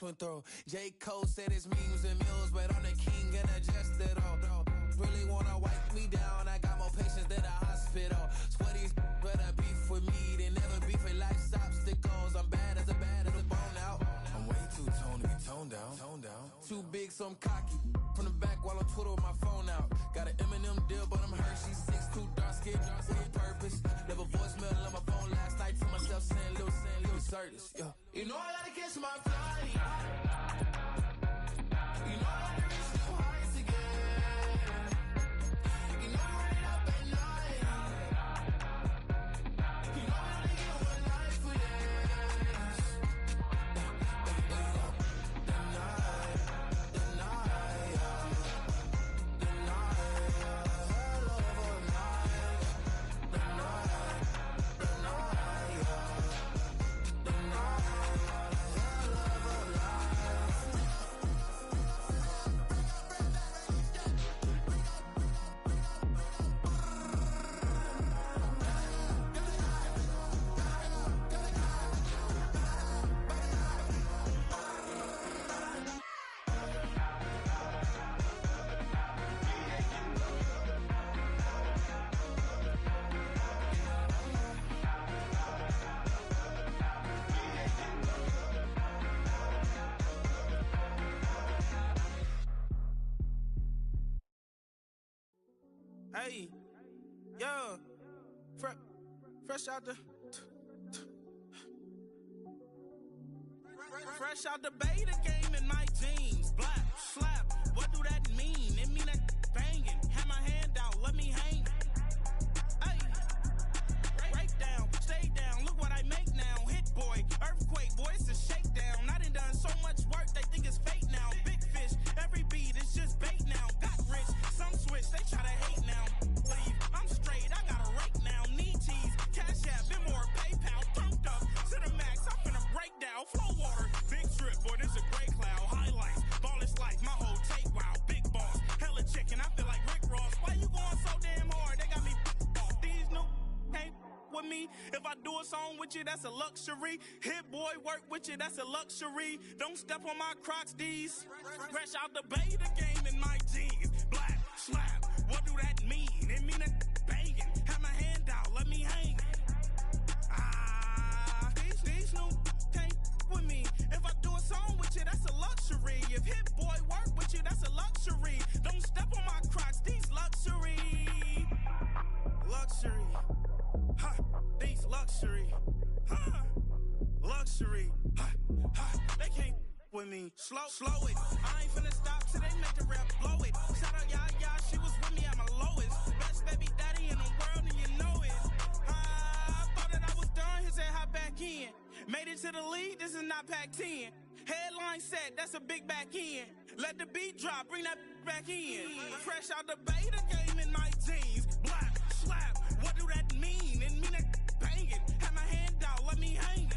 and throw. J. Cole said it's memes and mules, but I'm the king and I just it all. Really wanna wipe me down, I got more patience than a hospital. Sweaty better beef with me than never beef with life's obstacles. I'm bad as a bone out. I'm way too toned to be toned down. Too big, so I'm cocky. From the back while I'm Twitter with my phone out. Got an Eminem deal, but I'm Hershey's 6'2", dark skin, with purpose. Never voicemail on my phone last night to myself saying Lil Certis. Yeah. You know I gotta catch my flight. You know I gotta reach new heights again. You know I'm running up at night. You know I only get one life for this. The night, hell of a night. The night, Hey, yeah, fresh out the beta game in my jeans. Black, slap, what do that mean? It mean that banging. Have my hand out, let me hang. Hey, break down, stay down, look what I make now. Hit boy, earthquake, boy, it's a shakedown. I done so much work, they think it's fake now. Big fish, every beat is just bait now. Got rich, some switch, they try to hate now. Leave, I'm straight, I got a rake now. Need cheese, cash app, been more PayPal. Turned up to the max, I'm finna break down. Flow water, big trip, boy, this a gray cloud. Highlights, ball is life, my whole take wow. Big boss, hella chicken, I feel like Rick Ross. Why you going so damn hard? They got me off. These new can't with me. If I do a song with you, that's a luxury. Hit boy, work with you, that's a luxury. Don't step on my Crocs, these. Fresh out the beta game in my jeans. Black, slap, what do that mean? It mean that banging. Have my hand out, let me hang. These new can't with me. If I do a song with you, that's a luxury. If Hit Boy work with you, that's a luxury. Don't step on my Crocs, these luxury. Luxury. Ha, these luxury. Ha, luxury. Ha, ha, they can't with me. Slow it. I ain't finna stop till they make the rap blow it. Shout out Yaya, she was with me at my lowest. Best baby daddy in the world and you know it. I thought that I was done, he said hop back in. Made it to the lead, this is not Pac-10. Headline set, that's a big back end. Let the beat drop, bring that back in. Fresh out the beta game in my jeans. Black, slap, what do that mean? It mean that banging. Have my hand out, let me hang.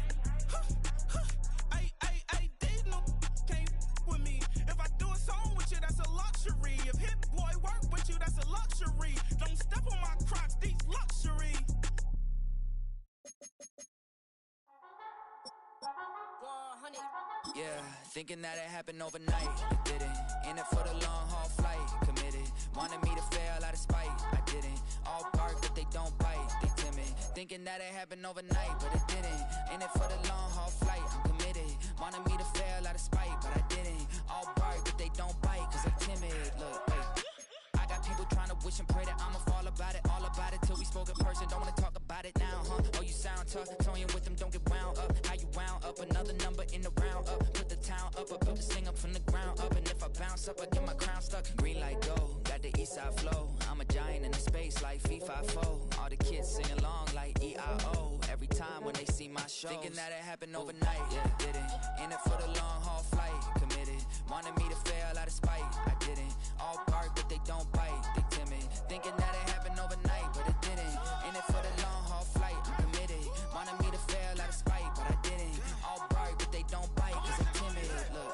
These no can't with me. If I do a song with you, that's a luxury. If Hit Boy work with you, that's a luxury. Don't step on my Crocs, these luxury. Yeah, thinking that it happened overnight. It didn't. In it for the long haul flight. Committed. Wanted me to fail out of spite. I didn't. All bark, but they don't bite. They timid. Thinking that it happened overnight, but it didn't. In it for the long haul flight. I'm committed. Wanted me to fail out of spite, but I didn't. All bark, but they don't bite, cause I'm timid. Look, wait. I got people trying to wish and pray that I'ma fall about it. All about it till we spoke in person. Don't wanna talk about it now, huh? Oh, you sound tough. Toying with them, don't get wound up. How you wound up? Another number in the round up. Put the town up. I built this thing up from the ground up. And if I bounce up, I get my crown stuck. Green light go, got the east side flow. I'm a giant in the space like FIFA4. All the kids sing along like EIO. Every time when they see my show. Thinking that it happened overnight, yeah, it didn't. In it for the long haul flight. Committed. Wanted me to fail out of spite. I didn't. All bark, but they don't bite. They timid. Thinking that it happened overnight, but it didn't. In it for the long haul flight. I'm committed. Wanted me to fail out of spite, but I didn't. All bark, but they don't bite, cause I'm timid. Look,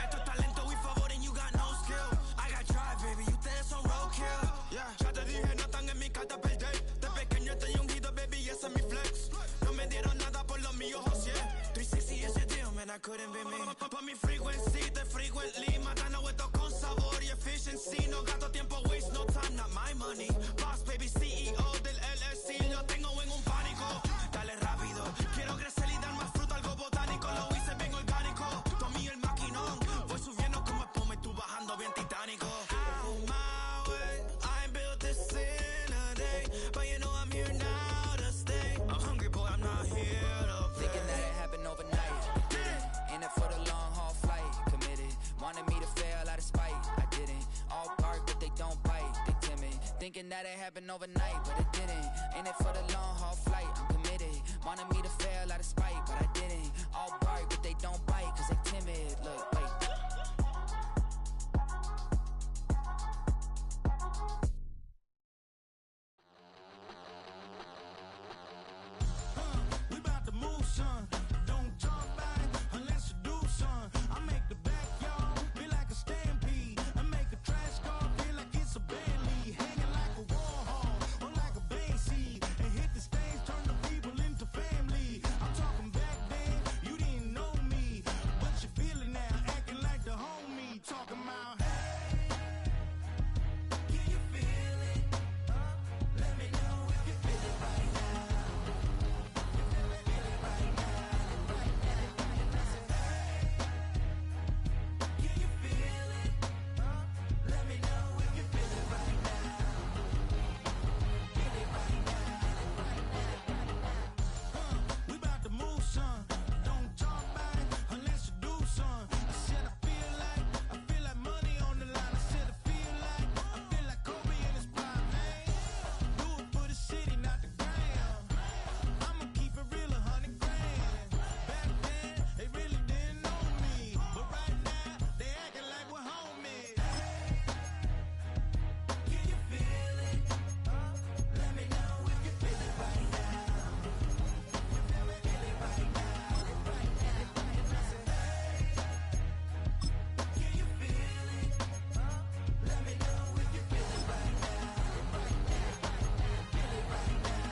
Esto es talento y favor and you got no skill. I got drive, baby, ustedes son roadkill. Yeah, ya te dije, no están en mi carta perder. De pequeño estoy ungido, baby, ese es mi flex. No me dieron nada por lo mío, José. Estoy sexy as a deal, man, I couldn't be me. Pa' mi frequency, te frequently. Matando esto con sabor y efficiency. No gasto tiempo, waste no time, not my money. Boss baby, CEO del LLC. Lo tengo en un pánico. Dale rápido, quiero crecer y dar más fruto, algo botánico. Lo hice bien orgánico. Tomé el maquinón. Voy subiendo como espuma y tú bajando bien titánico. Out my way, I ain't built this in a day. But you know I'm here now to stay. I'm hungry, boy, I'm not here to play. Thinking that it happened overnight. In it for the long haul flight. Committed. Wanted me to fail out of spite. I didn't. All bark, but they don't bite. They timid. Thinking that it happened overnight, but it didn't. In it for the long haul flight. I'm committed. Wanted me to fail out of spite, but I didn't. All bark, but they don't bite, cause they timid. Look, wait. We about to move, son. Don't talk back unless you do, son. I make the backyard feel like a stampede. I make a trash car feel like it's a band lead. Hanging like a Warhol or like a band seed. And hit the stage, turn the people into family. I'm talking back then, you didn't know me. But you feel it now, acting like the homie. Talking about, hey, can you feel it? Let me know if you feel it right now. Can you feel it? Let me know if you feel it right now. Feel it right now. We about to move, son. Don't talk about it unless you do, son. I said I feel like money on the line. I said I feel like Kobe in his prime, man. Do it for the city, not the gram. I'ma keep it real, 100 grand. Back then, they really didn't know me. But right now, they acting like we're homies. Can you feel it? Let me know if you feel it right now. Feel it right now. Can you feel it? Let me know if you feel it right now. Feel it right now.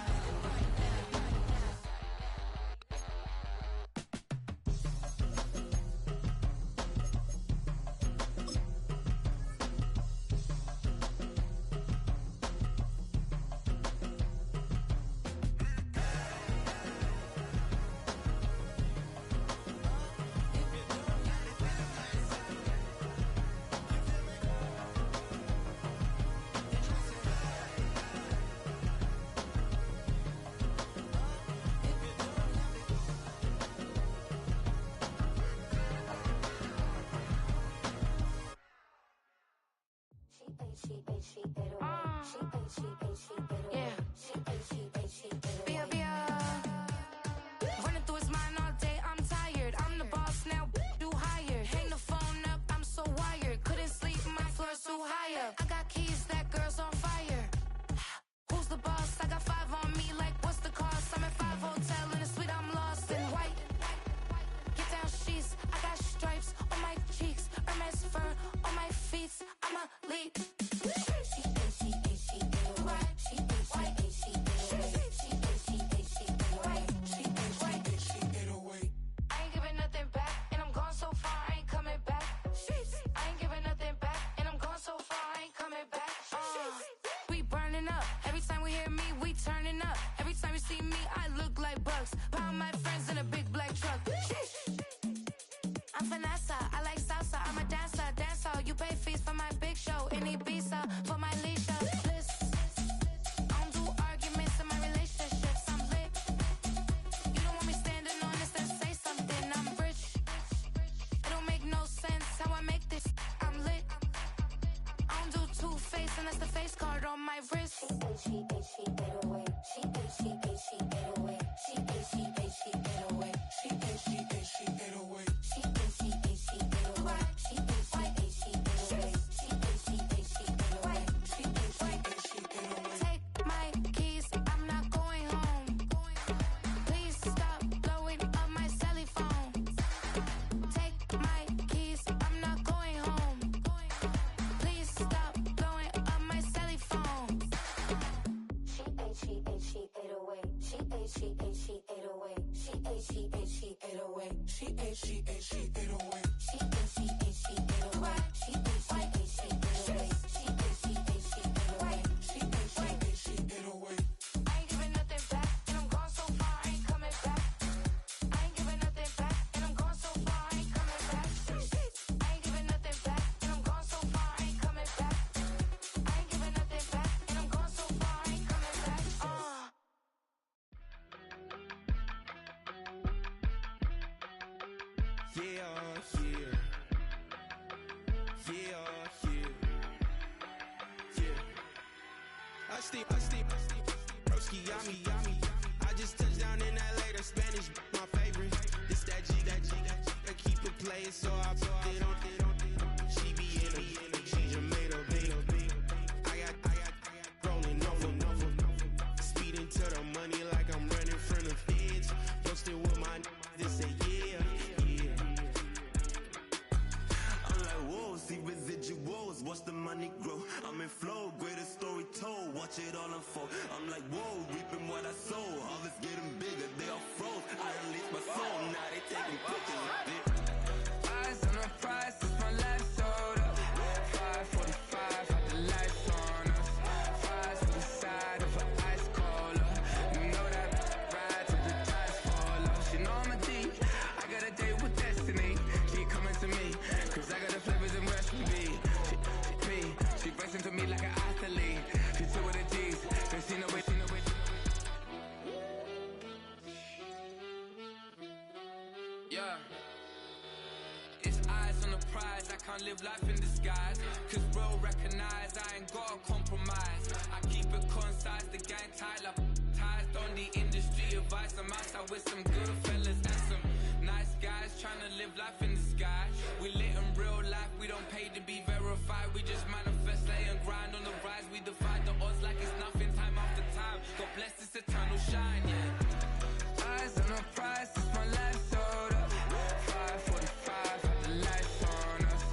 Running through his mind all day, I'm tired. I'm the boss now, do higher. Hang the phone up, I'm so wired. Couldn't sleep, my floor's too higher. I got keys, that girl's on fire. Who's the boss? I got 5 on me, like what's the cost? I'm at 5 hotel in a suite, I'm lost in white. Get down sheets, I got stripes on my cheeks. Hermes fur on my feet, I'm a lead. I ain't giving nothing back, and I'm gone so far, I ain't coming back. I ain't giving nothing back, and I'm gone so far, I ain't coming back. We burning up, every time we hear me, we turning up. Every time you see me, I look like bugs. Pound my friends in a big black truck. I'm Vanessa, I like salsa, I'm a dancer, you pay fees for my big show in Ibiza, for my leisure. Bliss. I don't do arguments in my relationships, I'm lit. You don't want me standing on this and say something, I'm rich. It don't make no sense how I make this, I'm lit. I don't do two-face unless the face card on my wrist. She get away. She get away. She get away. She get away. Take my keys, I'm not going home. Please stop blowing up my celly phone. Take my keys, I'm not going home. Please stop blowing up my celly phone. She ate away. She ate away. She ate, she ate, she ate away. She ate, she ate, she ate away. She ate, she ate, she ate away. She ate, she ate, she ate away. She ate, she ate, she ate away. I ain't giving nothing back, and I'm gone so far, I ain't coming back. I ain't giving nothing back, and I'm gone so far, I ain't coming back. I ain't giving nothing back, and I'm gone so far, I ain't coming back. I ain't giving nothing back, and I'm gone so far, I ain't coming back. I steam, broski, yummy. I just touched down in LA, the Spanish, my favorite. This that G, I keep it playing, so I put it on. She be in it, she Jamaica, baby. I got rolling over, speeding to the money like I'm running from the feds. Posted with my they say yeah. I'm like, whoa, see residuals, watch the money grow. I'm in flow, greatest story told, watch it all unfold. I'm like, whoa, reaping what I sow. Harvest getting bigger, they all froze. I release my soul, now they taking pictures of it. Eyes on the prize, it's my last soda. 5:45, had the lights on us. Fries to the side of an ice cola. You know that ride till the tires fall off. She know I'm a D, I got a date with destiny. She coming to me, cause I got the flavors and recipe. She breaks into me like an athlete. She two with the G's, cause she know it. Yeah. It's eyes on the prize, I can't live life in disguise. Cause bro recognize I ain't gotta compromise. I keep it concise, the gang tied up. Ties on the industry advice. I'm outside with some good fellas and some nice guys trying to live life in disguise. We lit in real life, we don't pay to be verified. We just manifest, lay and grind on the rise. We defy the odds like it's nothing, time after time. God bless this eternal shine, yeah. Eyes on the prize, it's my last soda. 5:45, had the lights on us.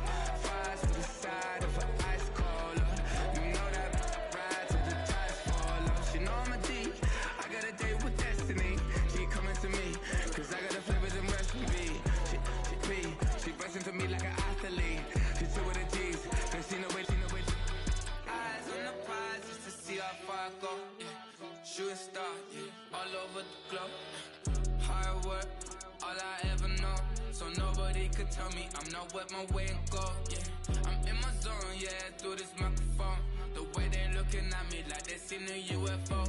Fries to the side of an ice cola. You know that ride till the tires fall off. She know I'm a D, I got a date with destiny. She coming to me, cause I got the flavors and recipe. She breaks into me like an athlete. She two with the G's, cause she know it. Eyes on the prize just to see how far I go, yeah. Shooting star, yeah. All over the globe. Hard work, all I ever know. So nobody could tell me I'm not wet my way and go, yeah. I'm in my zone, yeah, through this microphone. The way they looking at me like they seen a UFO.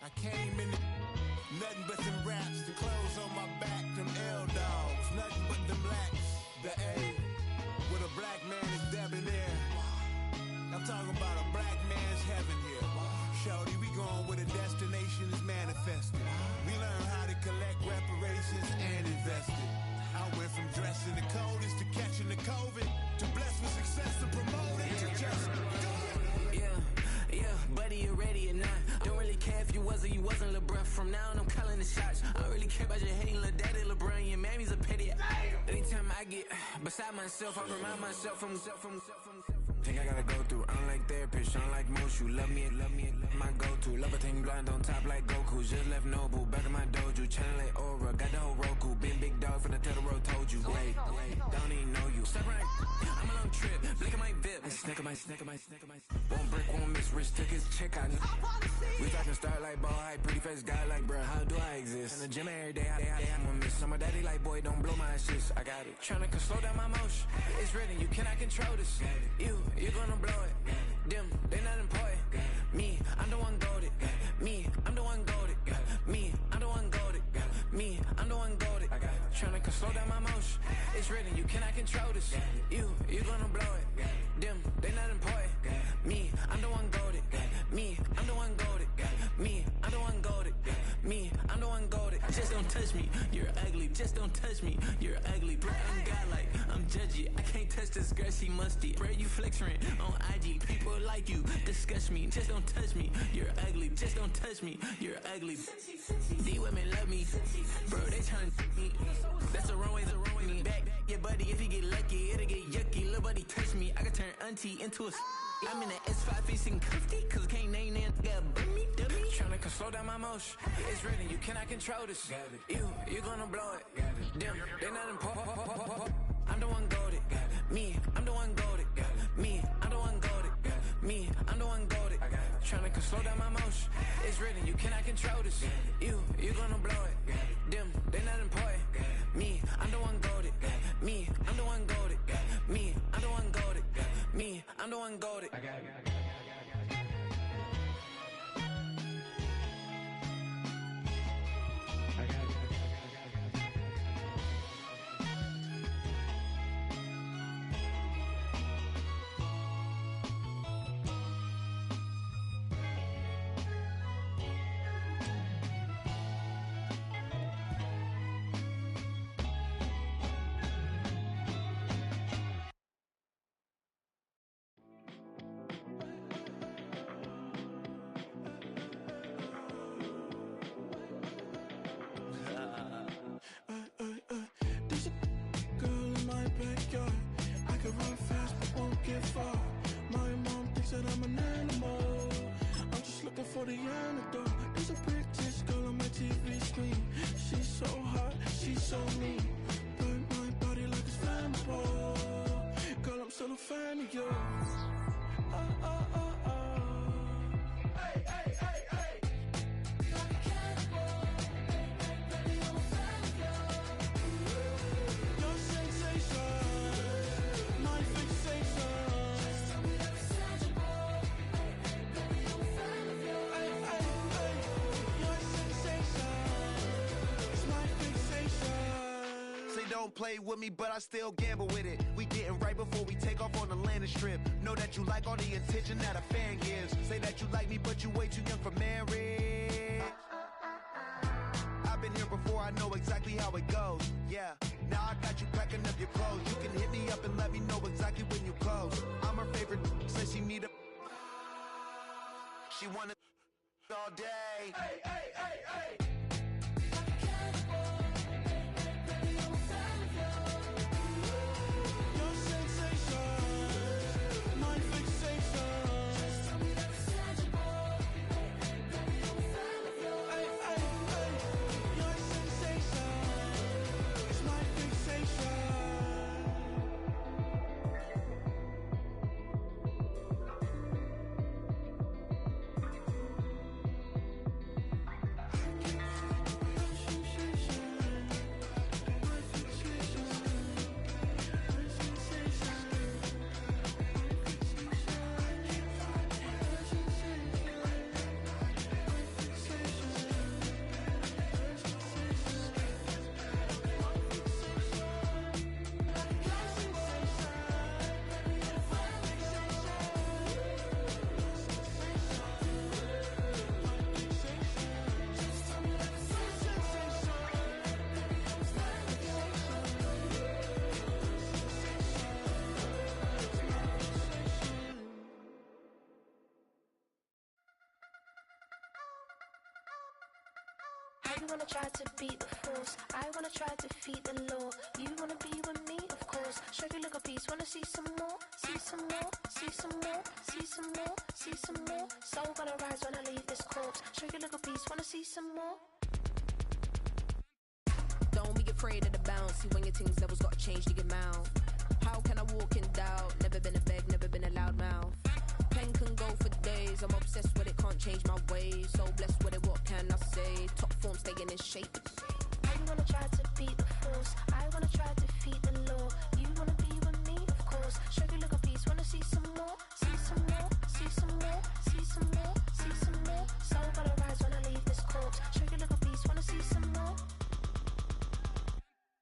I came in nothing but some raps, the clothes on my back, them L-dogs, nothing but them blacks. The A, with a black man is debonair. I'm talking about a black man's heaven here. Shorty, we going where the destination is manifested. We learn how to collect reparations and invest it. I went from dressing the coldest to catching the COVID, to blessed with success to promote it, to just do it. Yeah, buddy, you ready or not? Don't really care if you was or you wasn't LeBron. From now on, I'm calling the shots. I don't really care about your hating, little daddy LeBron. Your mammy's a petty. Anytime I get beside myself, I remind myself from. Think I gotta go through. I don't like therapist, I don't like Mushu. Love me, my go-to. Love a thing blind on top like Goku. Just left Noble, back in my dojo. Channel like Aura, got the whole Roku. Big dog from the Tellero told you. Wait, don't even know you. Step right, I'm a long trip. Blink at my VIP. Snicker my. One brick, one miss. Rich took his chick out. We talking start like ball high, pretty face guy like bruh. How do I exist? In the gym every day, I'm gonna miss. I'm a daddy like boy, don't blow my assist. I got it. Tryna slow down my motion. It's written, you cannot control this. You gonna blow it. Them, they not important. Me, I'm the one goated. Me, I'm the one goated. Me, I'm the one goated. Me, I'm the one goated. Tryna slow down my motion. It's written, you cannot control this. You gonna blow it. Them, they not important. Me, I'm the one goated. Me, I'm the one goated. Me, I'm the one goated. Me, I'm the one goated. Just don't touch me. You're ugly, just don't touch me. You're ugly, bro. I'm godlike, I'm judgy. I can't touch this girl, she musty. Bro, you flexing on IG. People like you, disgust me. Just don't touch me. You're ugly, just don't touch me. You're ugly. These women love me, bro. They tryna me. That's the wrong way, me back. Yeah, buddy, if you get lucky, it'll get yucky. Little buddy touch me, I can turn auntie into a. I'm in the S5 facing cuffy, cause I can't name that nigga but me, dummy. Tryna slow down my motion. It's written, you cannot control this. You gonna blow it. Them, they not important. I'm the one goated. Me, I'm the one goated. Me, I'm the one goated. Me, I'm the one goated. Tryna slow down my motion. It's written, you cannot control this. You gonna blow it. Them, they not important. Me, I'm the one goated. Me, I'm the one goated. Me, I'm the one goated. Me, I'm the one goated. For the antidote, there's a pretty girl on my TV screen. She's so hot, she's so mean. Burn my body like it's flammable. Girl, I'm still a fan of yours. Hey, hey, hey, hey. Like a cannibal. Baby, I'm a fan of yours. Your sensation, my fixation. Just tell me that it's tangible. Baby, I'm a fan of yours. Don't play with me, but I still gamble with it. We getting right before we take off on the landing strip. Know that you like all the attention that a fan gives. Say that you like me, but you way too young for marriage. I've been here before, I know exactly how it goes. Yeah, now I got you packing up your clothes. You can hit me up and let me know exactly when you close. I'm her favorite, says she need a. She wanna all day. Hey, hey, hey, hey. You wanna try to beat the force, I wanna try to defeat the law. You wanna be with me, of course. Show you look a piece, wanna see some more, see some more, see some more, see some more, see some more. Soul gonna rise when I leave this corpse. Show you look a piece, wanna see some more. Don't be afraid of the bounce. See when your things levels gotta change to your mouth. How can I walk in doubt? Never been a beg, never been a loud mouth. Pen can go for days. I'm obsessed with it, can't change my ways. So blessed with it, what can I say? Top form staying in shape. You wanna try to beat the force, I wanna try to defeat the law. You wanna be with me, of course. Show you look a piece, wanna see some more, see some more, see some more, see some more, see some more. Soul gonna rise when I leave this corpse. Show you look a piece, wanna see some more.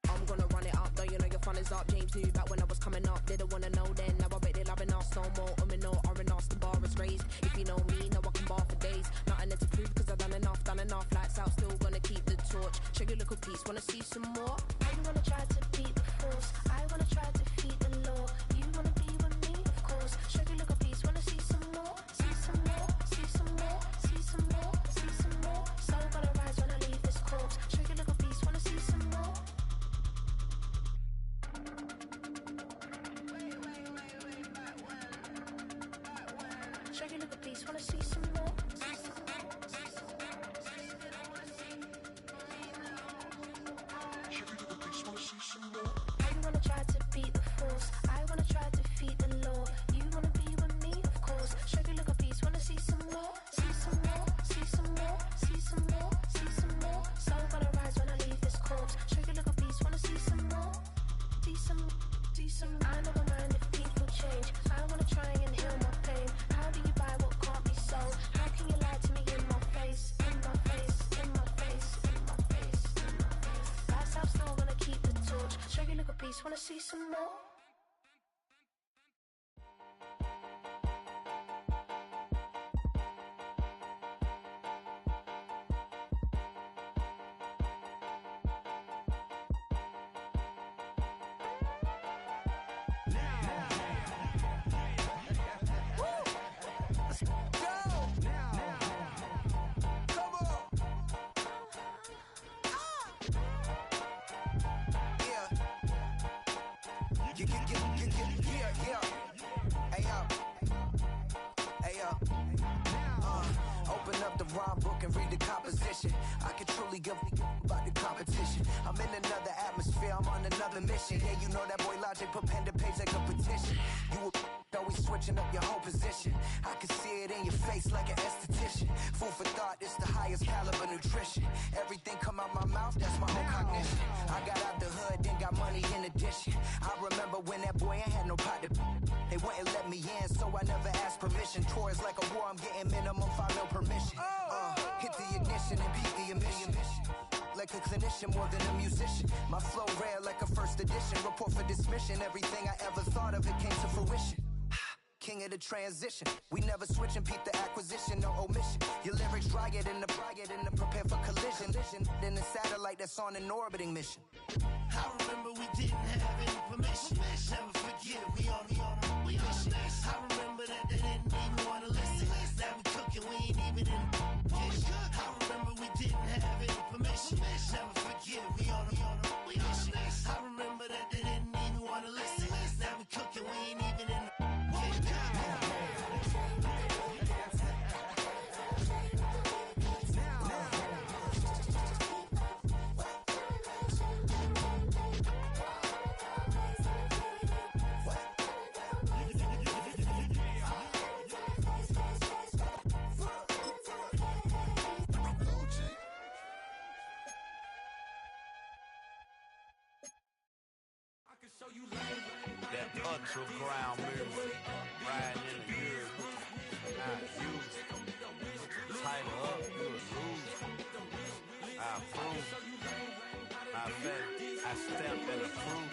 I'm gonna run it up, though you know your fun is up. James knew back when I was coming up. Didn't wanna know then, now I bet they loving us no more. No R&R's, the bar is raised. If you know me, now I can bar for days. Nothing left to prove cause I've done enough. Lights out, still gonna keep the torch. Sugar little piece, wanna see some more? You wanna try to beat the force. I wanna try to defeat the law. You wanna be with me, of course. Sugar little piece, wanna see some more? See some more, see some more, see some more, see some more. Soul gonna rise when I leave this corpse. Sugar little piece, wanna see some more? Sugar little piece, wanna see some more? You wanna try to beat the force. I wanna try to defeat the law. You wanna be with me, of course. Sugar little piece, wanna see some more? See some more, see some more, see some more, see some more. Soul gonna rise when I leave this corpse. Sugar little piece, wanna see some more? See some, see some. I never mind if people change. I wanna try and heal my pain. How do you buy what can't be sold? How can you lie to me in my face? In my face, in my face, in my face, in my face. That's how I'm still gonna keep the torch. Sugar little piece, wanna see some more? Open up the rhyme book and read the composition. I can truly give about the competition. I'm in another atmosphere, I'm on another mission. Yeah, you know that boy Logic put pen to page like a petition. You always switching up your whole position. I can see it in your face like an esthetician. Food for thought, it's the highest caliber nutrition. Everything come out my mouth, that's my own cognition. I got out the hood, then got money in addition. I remember when that boy ain't had no pot to. They wouldn't let me in, so I never asked permission. Tours like a war, I'm getting minimum 5 mil permission. Hit the ignition and beat the emission. Like a clinician more than a musician. My flow rare like a first edition. Report for dismission. Everything I ever thought of, it came to fruition. King of the transition. We never switch and peep the acquisition, no omission. Your lyrics dry it in the prepare for collision. Then the satellite that's on an orbiting mission. I remember we didn't have any permission. Never forget, we on a mission. I remember that they didn't even want to listen. Now we cooking, we ain't even in the kitchen. I remember we didn't have any permission. Never forget, we on a mission. I remember that they didn't even want to listen. Now we cooking, we ain't even in the kitchen. That underground music, riding in the years, I use it. Tighten up, you a lose. I approve. I bet I step and approve.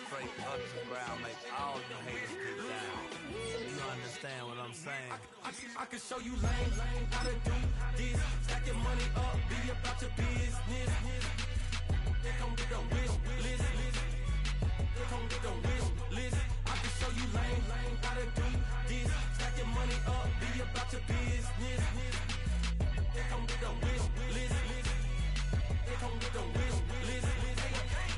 Straight underground, make all you haters get down. You understand what I'm saying? I can show you lame, how to do this. Stack your money up, be about your business. They come with a wish list. They come with a wish list. I can show you lame, how to do this. Stack your money up, be about your business. They come with a wish list. They come with a wish list.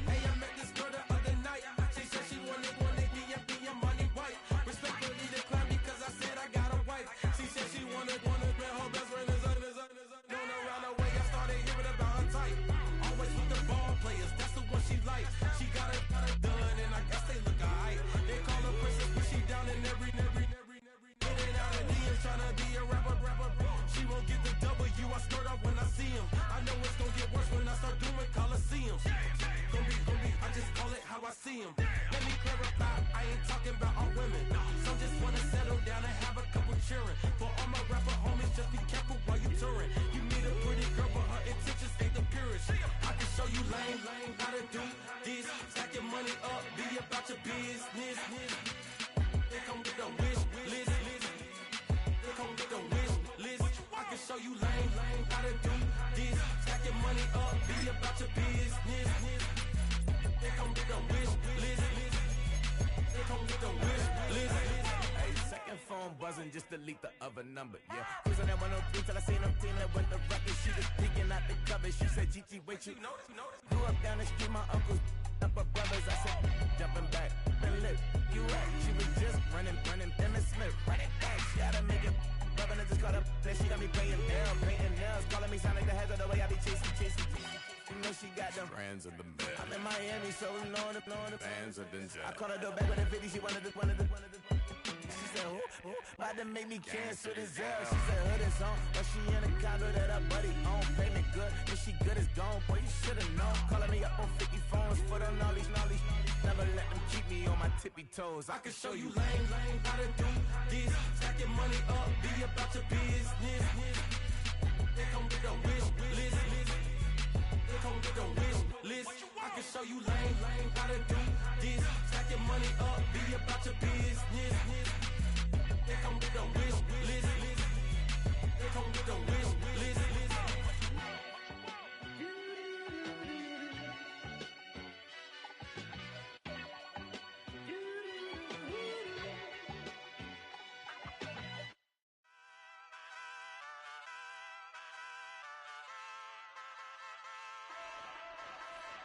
Hey, I met this girl the other night. She said she wanted DMP and money white. Respectfully declined because I said I got a wife. She said she wanted where her best friend is known around the way. I started hearing about her type. Always with the ball players, that's the one she likes. She got it done, and I guess they look alright. They call her princess, but she down in every. In and out of DMs, tryna be a rapper. She won't get the W, I skirt off when I see him. I know it's gonna get worse when I start doing Coliseums. Gonna be, I just call it how I see him. Let me clarify, I ain't talking about all women. Some just wanna settle down and have a couple cheering. For all my rapper homies, just be careful while you touring. You meet a pretty girl, but her intentions ain't the purest. I can show you lame, how to do this. Stack your money up, be about your business. They come with a wish list. They come with a wish list. I can show you lame, how to do this. Stack your money up, about your business. They come get the wish list. They come get the wish list. Hey, second phone buzzing, just delete the other number, yeah. Cruising at 103 till I seen them team that went the record. She was peeking out the cover. She said, Gigi, wait, you grew up down the street, my uncles up her brothers. I said, jumping back, been lit. You right, she was just running, Emmett Smith, running back. She had to make it. Rubbing it just caught up, then she got me paying down, painting nails, calling me sound like the heads of the way I be chasing. You know she got them Brands of the bed. I'm in Miami, so knowing the Bands of the jet. I called her door back with a 50, she wanted the. She said, who? About to make me cancel this L. She said, hood is on, but she in a condo that her buddy own. Payment good, if she good is gone, boy, you should've known. Calling me up on 50 phones for the knowledge. Never let them keep me on my tippy toes. I can show you lame, how to do this. Stack your money up, be about your business. They come get the wish list. They come get the wish list. I can show you lame, how to do this. Stack your money up, be about your business. They come get the wish list. They come get the wish list.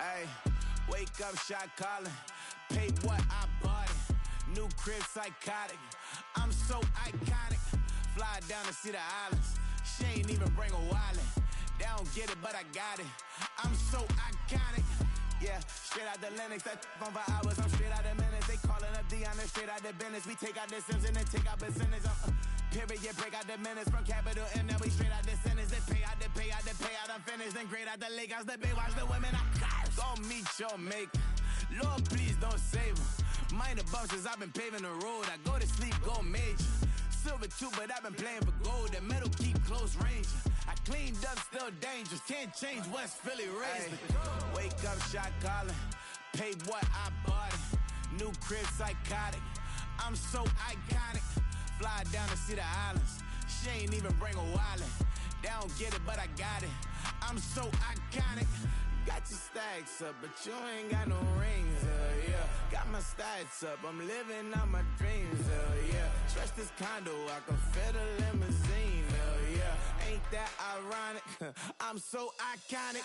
Ay, wake up, shot calling. Paid what I bought it. New crib, psychotic. I'm so iconic. Fly down to see the islands. She ain't even bring a wallet. They don't get it, but I got it. I'm so iconic. Yeah, straight out the Lennox, that on for hours. I'm straight out the minutes. They calling up Dion, straight out the business. We take out the Sims and then take out percentage. Period, break out the minutes from capital M. Now we straight out the sentence. They pay out the payout. I'm finished. Then grade out the Lakers. The bay watch the women. I got it. Go meet your maker. Lord, please don't save them. Minor bumps as I've been paving the road. I go to sleep, go major. Silver too, but I've been playing for gold. The metal keep close range. I cleaned up, still dangerous. Can't change West Philly raised. Wake up, shot calling. Paid what I bought it. New crib, psychotic. I'm so iconic. Fly down to see the islands. She ain't even bring a wallet. They don't get it, but I got it. I'm so iconic. Got your stacks up, but you ain't got no rings, yeah. Got my stats up, I'm living out my dreams, yeah. Stretch this condo, I can fit a limousine, yeah. Ain't that ironic? I'm so iconic.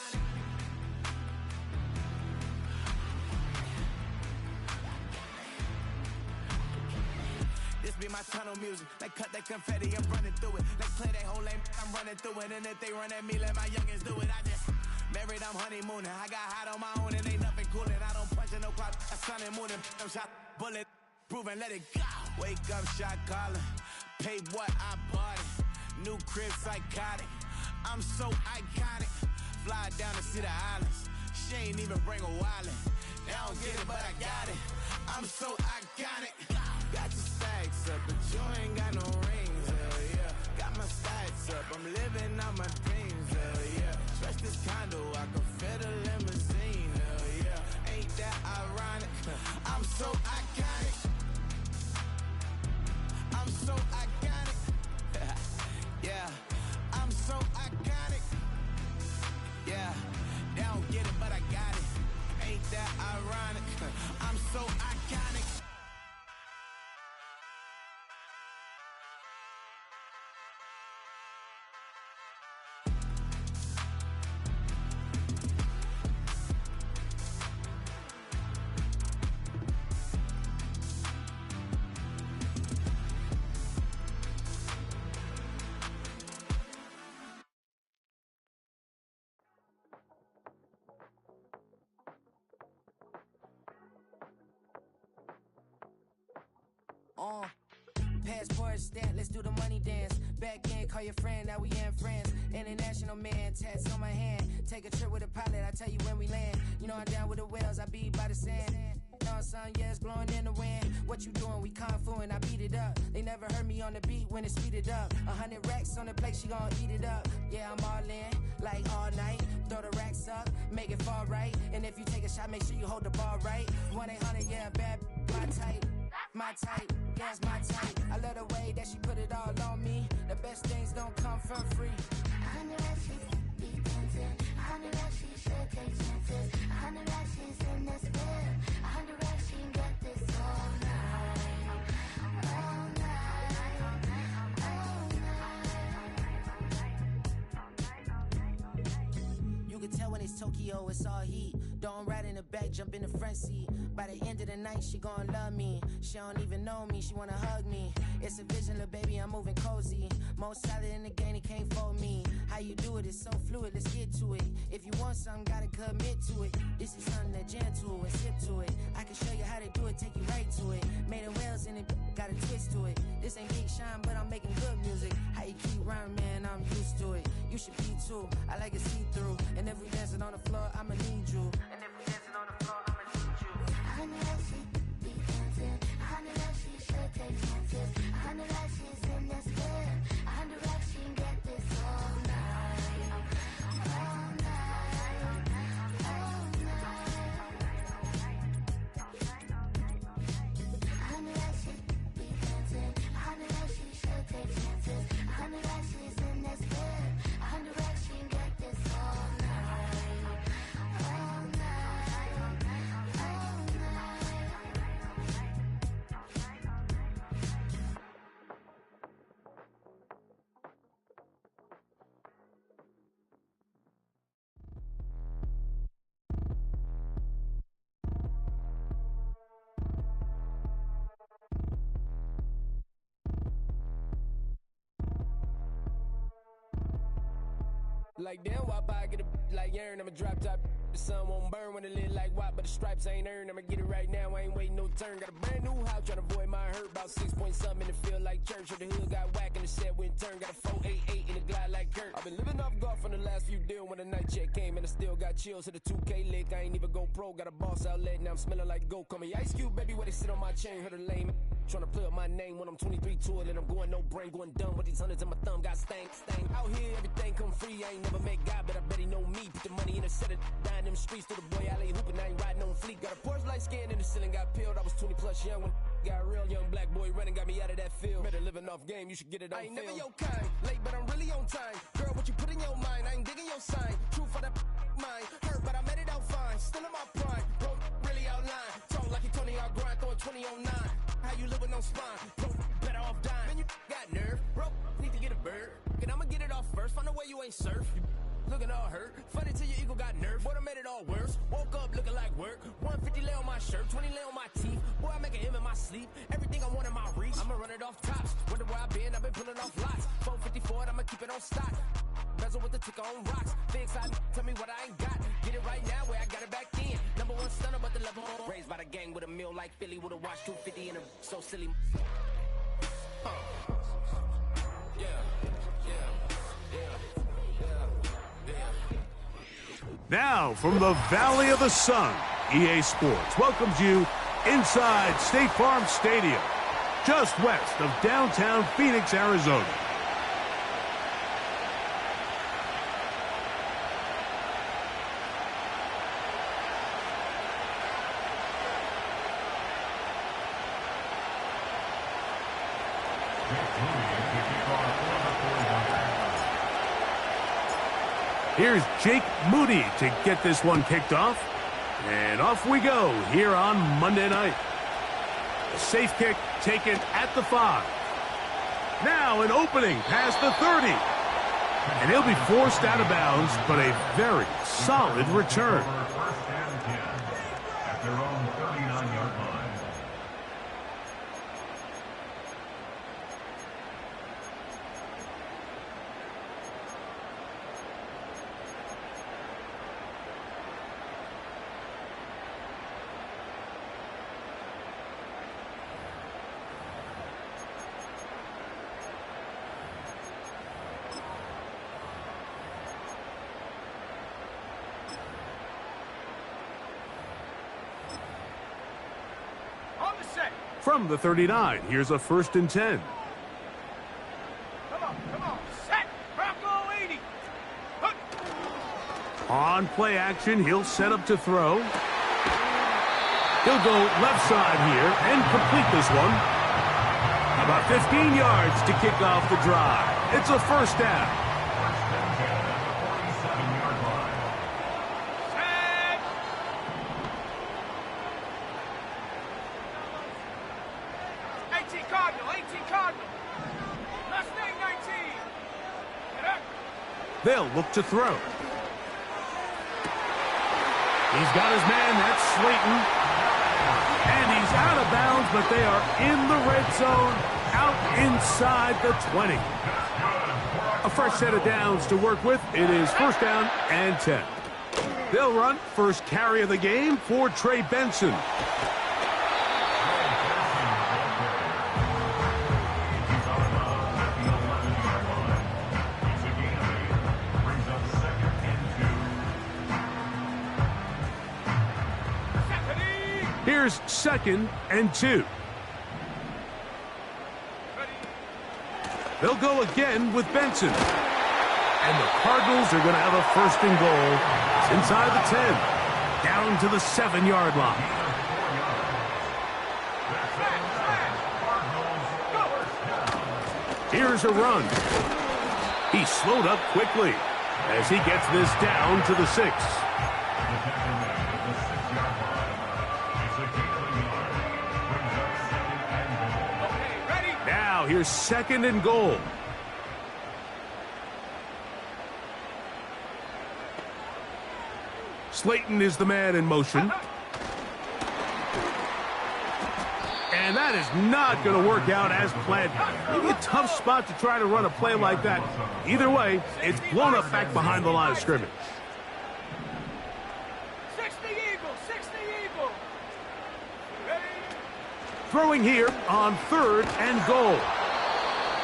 This be my tunnel music. Like cut that confetti, I'm running through it. Like play that whole lane, I'm running through it. And if they run at me, let my youngins do it. I just married, I'm honeymooning. I got hot on my own and ain't nothing coolin'. I don't punch in no clock, I sun and moon. I'm shot, bullet, proven, let it go. Wake up, shot calling. Paid what I bought it. New crib, psychotic. I'm so iconic. Fly down to see the islands. She ain't even bring a wallet. They don't get it, but I got it. I'm so iconic. Got your stacks up, but you ain't got no rings, yeah. Got my stats up, I'm living out my dreams, yeah. Stretch this condo, I can fit a limousine, yeah. Ain't that ironic? I'm so iconic. I'm so iconic. Yeah, I'm so iconic. Yeah, they don't get it, but I got it. Ain't that ironic? I'm so iconic. Passport stamp, let's do the money dance. Back in, call your friend, now we in France. International man, tats on my hand. Take a trip with a pilot, I tell you when we land. You know I'm down with the whales, I be by the sand. On sun, yeah, it's blowing in the wind. What you doing? We kung fu and I beat it up. They never heard me on the beat when it's speeded up. 100 racks on the plate, she gon' eat it up. Yeah, I'm all in, like all night. Throw the racks up, make it fall right. And if you take a shot, make sure you hold the ball right. 1-800, yeah, bad, my type. My type, yeah, it's my type. I love the way that she put it all on me. The best things don't come for free. 100 racks, she be dancing. 100 racks, she should take You can tell when it's Tokyo, it's all heat. Don't ride in the back, jump in the front seat. By the end of the night, she gon' love me. She don't even know me, she wanna hug me. It's a vision, little baby, I'm moving cozy. Most solid in the game, it can't fold me. How you do it, it's so fluid, let's get to it. If you want something, gotta commit to it. This is something that jam to and sip to it. I can show you how to do it, take you right to it. Made of whales in it, got a twist to it. This ain't Big Sean, but I'm making good music. How you keep rhyming, man, I'm used to it. You should be too, I like it see-through. And if we dancing on the floor, I'ma need you. And if we dancing on the floor, I'ma need you. I know that she be dancing. I know that she should take chances. I know that she's in this bed. I know that she can get this all night. All night. All night. I know that she be dancing. I know that she should take chances. I know that she's in this bed. I know that she can get this all night. All night. All night. Like damn, wop, I get a like urn. I'ma drop top. The sun won't burn when it lit like wop, but the stripes ain't earned. I'ma get it right now, I ain't waiting no turn. Got a brand new house, tryna avoid my hurt. About 6 point something in the field like church. Or the hood got whack and the set went turn. Got a 488 in the glide like Kurt. I've been living off golf on the last few deals. When the night check came and I still got chills to the 2K lick. I ain't even go pro, got a boss outlet, now I'm smelling like goat. Call me Ice Cube, baby, where they sit on my chain. Heard a lame tryna play up my name when I'm 23 to it. And I'm going no brain, going dumb with these hundreds in my thumb. Got stank. Out here, everything come free. I ain't never met God, but I bet he know me. Put the money in a set of down them streets to the boy alley hooping. I ain't riding on fleek. Got a Porsche light skin in the ceiling, got peeled. I was 20 plus young when got real. Young black boy running, got me out of that field. Better living off game, you should get it on film. I ain't never your kind, late but I'm really on time. Girl, what you put in your mind, I ain't digging your sign. True for that mind, hurt but I made it out fine. Still in my prime, bro, really outline. Talk like you Tony, I'll grind, throwing 20 on 9. How you living on spine, bro, better off dying. Man, you got nerve, bro, need to get a bird. And I'ma get it off first, find a way you ain't surf. You looking all hurt, funny till your ego got nerve. Boy, I made it all worse, woke up looking like work. 150 lay on my shirt, 20 lay on my teeth. Boy, I make an M in my sleep, everything I want in my reach. I'ma run it off tops, wonder where I been, I've been pulling off lots. 454, I'ma keep it on stock. Bezel with the ticker on rocks. Things I tell me what I ain't got. Get it right now where I got it back in. Number one stunner, but the level on. Raised by the gang with a meal like Philly with a watch 250 and a so silly. Now, from the Valley of the Sun, EA Sports welcomes you inside State Farm Stadium, just west of downtown Phoenix, Arizona. Here's Jake Moody to get this one kicked off. And off we go here on Monday night. A safe kick taken at the 5. Now an opening past the 30. And he'll be forced out of bounds, but a very solid return. At their own 39-yard line. From the 39, here's a 1st and 10. Come on, set, Bronco 80. On play action, he'll set up to throw. He'll go left side here and complete this one. About 15 yards to kick off the drive. It's a 1st down. They'll look to throw. He's got his man, that's Slayton. And he's out of bounds, but they are in the red zone, out inside the 20. A fresh set of downs to work with. It is first down and 10. They'll run first carry of the game for Trey Benson. Here's second and 2. They'll go again with Benson. And the Cardinals are going to have a first and goal. It's inside the 10, down to the 7-yard line. Here's a run. He slowed up quickly as he gets this down to the 6. Now here's second and goal. Slayton is the man in motion. And that is not going to work out as planned. Maybe a tough spot to try to run a play like that. Either way, it's blown up back behind the line of scrimmage. 60 Eagles, 60 Eagles. Throwing here on third and goal.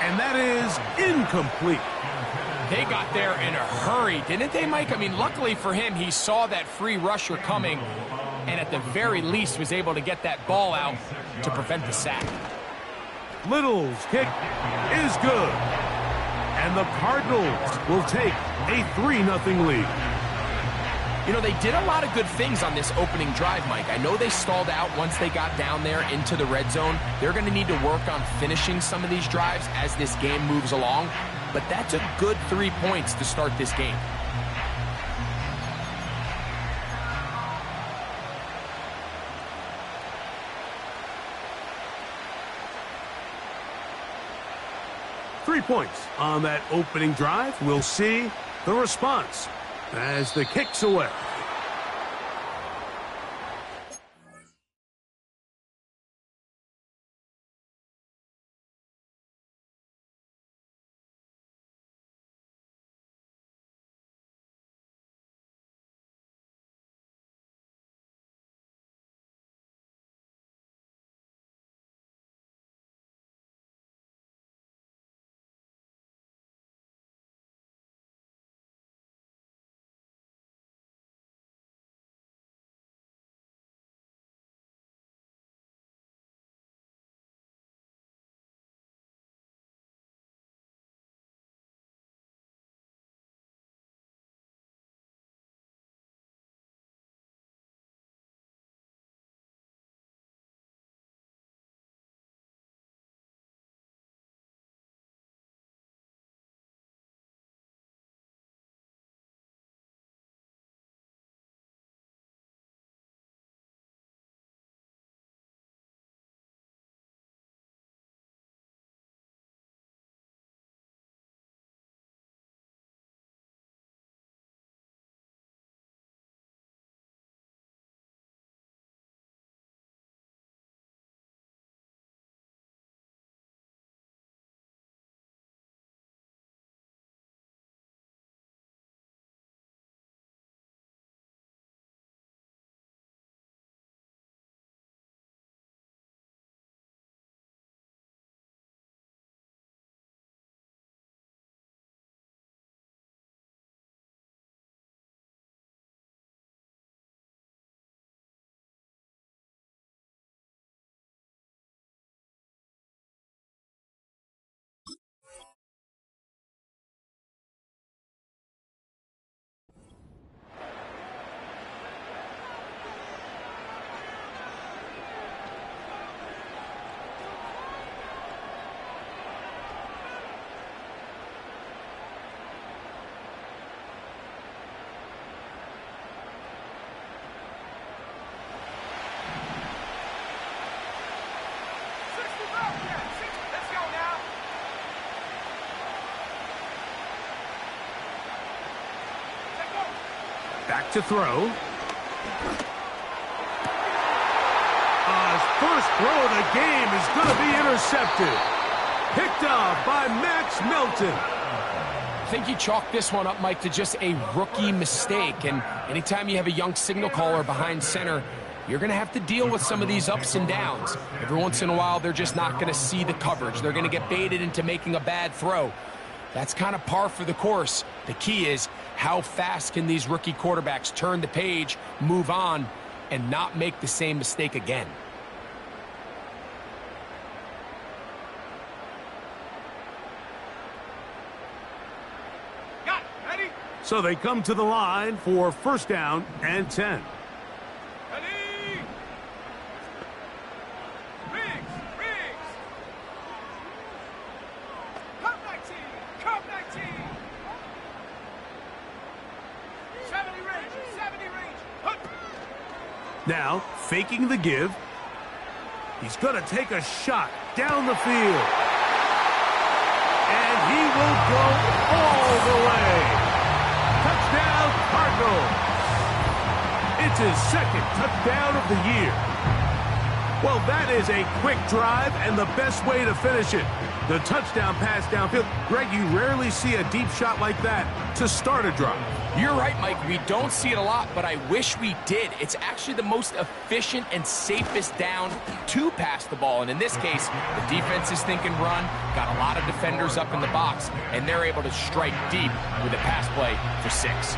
And that is incomplete. They got there in a hurry, didn't they, Mike? I mean, luckily for him, he saw that free rusher coming and at the very least was able to get that ball out to prevent the sack. Little's kick is good. And the Cardinals will take a 3-0 lead. You know, they did a lot of good things on this opening drive, Mike. I know they stalled out once they got down there into the red zone. They're going to need to work on finishing some of these drives as this game moves along. But that's a good 3 points to start this game. Three points on that opening drive. We'll see the response as the kick's away. Back to throw. His first throw of the game is going to be intercepted. Picked off by Max Melton. I think you chalk this one up, Mike, to just a rookie mistake. And anytime you have a young signal caller behind center, you're going to have to deal with some of these ups and downs. Every once in a while, they're just not going to see the coverage. They're going to get baited into making a bad throw. That's kind of par for the course. The key is how fast can these rookie quarterbacks turn the page, move on, and not make the same mistake again. So they come to the line for first down and 10. Ready? Riggs! Come 19! 70 range! Hup. Now, faking the give. He's going to take a shot down the field. And he will go all the way. Touchdown, Cardinals. It's his second touchdown of the year. Well, that is a quick drive and the best way to finish it. The touchdown pass downfield. Greg, you rarely see a deep shot like that to start a drive. You're right, Mike. We don't see it a lot, but I wish we did. It's actually the most efficient and safest down to pass the ball. And in this case, the defense is thinking run, got a lot of defenders up in the box, and they're able to strike deep with a pass play for 6.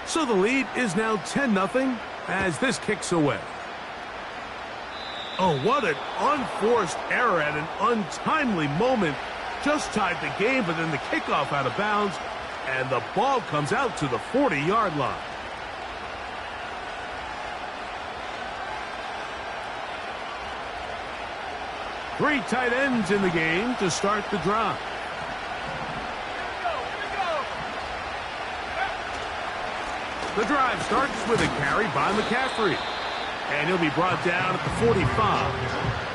So the lead is now 10-0 as this kicks away. Oh, what an unforced error at an untimely moment. Just tied the game, but then the kickoff out of bounds, and the ball comes out to the 40-yard line. Three tight ends in the game to start the drive. The drive starts with a carry by McCaffrey. And he'll be brought down at the 45.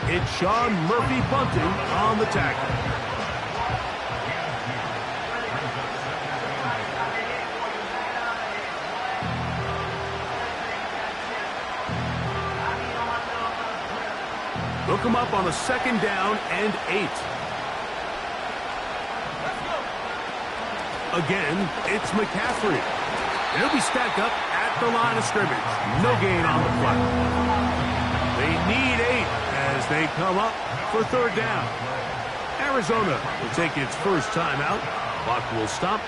It's Sean Murphy-Bunting on the tackle. Look him up on a second down and 8. Again, it's McCaffrey. He'll be stacked up at the line of scrimmage. No gain on the play. They need 8 as they come up for third down. Arizona will take its first timeout. Clock will stop.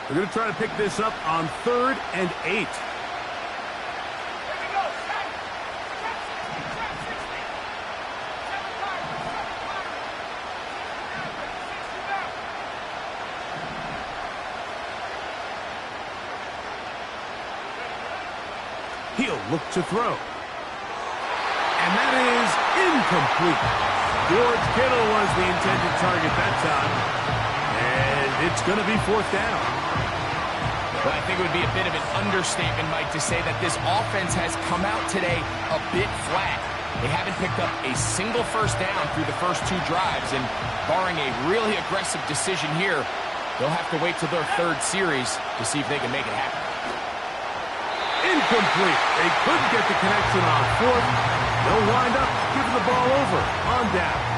They're going to try to pick this up on 3rd and 8. He'll look to throw. And that is incomplete. George Kittle was the intended target that time. And it's going to be 4th down. Well, I think it would be a bit of an understatement, Mike, to say that this offense has come out today a bit flat. They haven't picked up a single first down through the first 2 drives, and barring a really aggressive decision here, they'll have to wait till their 3rd series to see if they can make it happen. Incomplete. They couldn't get the connection on 4th. They'll wind up giving the ball over on downs.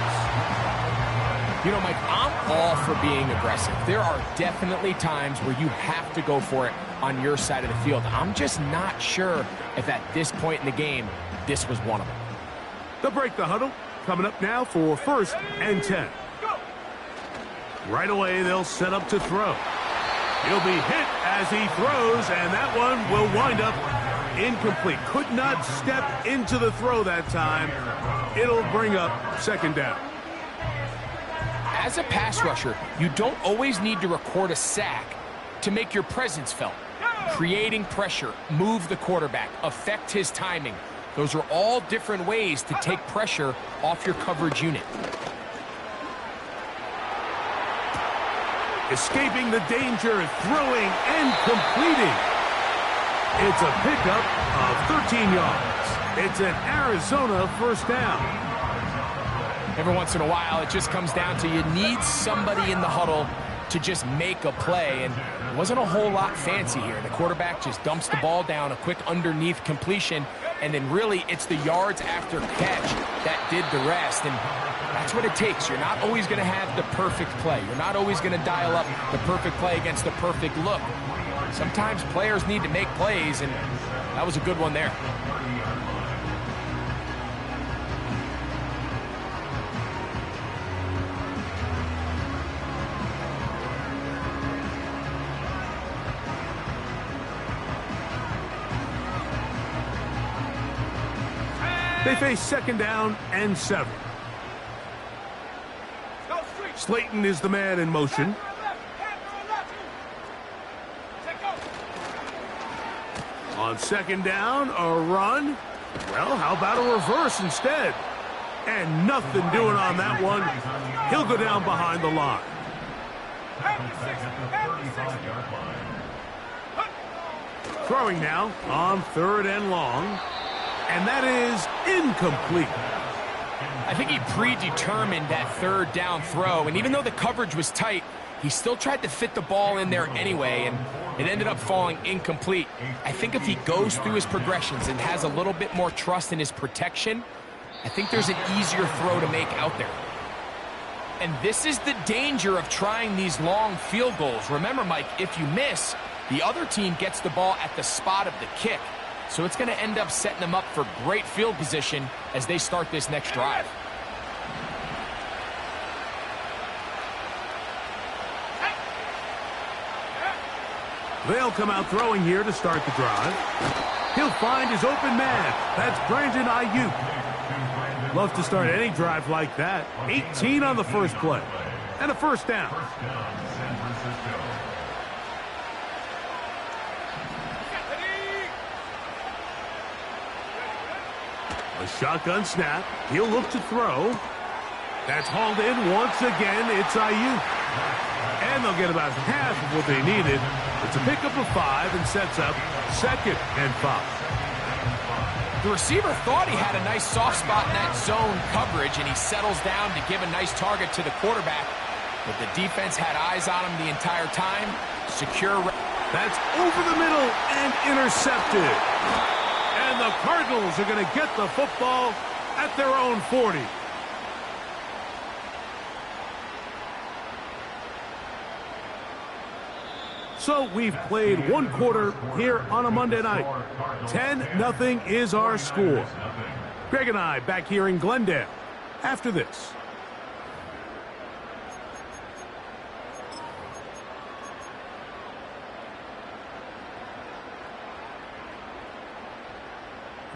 You know, Mike, I'm all for being aggressive. There are definitely times where you have to go for it on your side of the field. I'm just not sure if at this point in the game, this was one of them. They'll break the huddle. Coming up now for 1st and 10. Right away, they'll set up to throw. He'll be hit as he throws, and that one will wind up incomplete. Could not step into the throw that time. It'll bring up 2nd down. As a pass rusher, you don't always need to record a sack to make your presence felt. Creating pressure, move the quarterback, affect his timing. Those are all different ways to take pressure off your coverage unit. Escaping the danger, throwing and completing. It's a pickup of 13 yards. It's an Arizona first down. Every once in a while, it just comes down to you need somebody in the huddle to just make a play, and it wasn't a whole lot fancy here. The quarterback just dumps the ball down, a quick underneath completion, and then really it's the yards after catch that did the rest, and that's what it takes. You're not always going to have the perfect play. You're not always going to dial up the perfect play against the perfect look. Sometimes players need to make plays, and that was a good one there. They face second down and 7. Slayton is the man in motion. On second down, a run. Well, how about a reverse instead? And nothing doing on that one. He'll go down behind the line. Throwing now on 3rd and long. And that is incomplete. I think he predetermined that 3rd down throw, and even though the coverage was tight, he still tried to fit the ball in there anyway, and it ended up falling incomplete. I think if he goes through his progressions and has a little bit more trust in his protection, I think there's an easier throw to make out there. And this is the danger of trying these long field goals. Remember, Mike, if you miss, the other team gets the ball at the spot of the kick. So it's going to end up setting them up for great field position as they start this next drive. They'll come out throwing here to start the drive. He'll find his open man. That's Brandon Ayuk. Love to start any drive like that. 18 on the first play. And a first down. A shotgun snap. He'll look to throw. That's hauled in once again. It's Ayuk. And they'll get about half of what they needed. It's a pickup of 5 and sets up 2nd and 5. The receiver thought he had a nice soft spot in that zone coverage, and he settles down to give a nice target to the quarterback. But the defense had eyes on him the entire time. Secure. That's over the middle and intercepted. And the Cardinals are going to get the football at their own 40. So we've played 1 quarter here on a Monday night. 10-0 is our score. Greg and I back here in Glendale after this.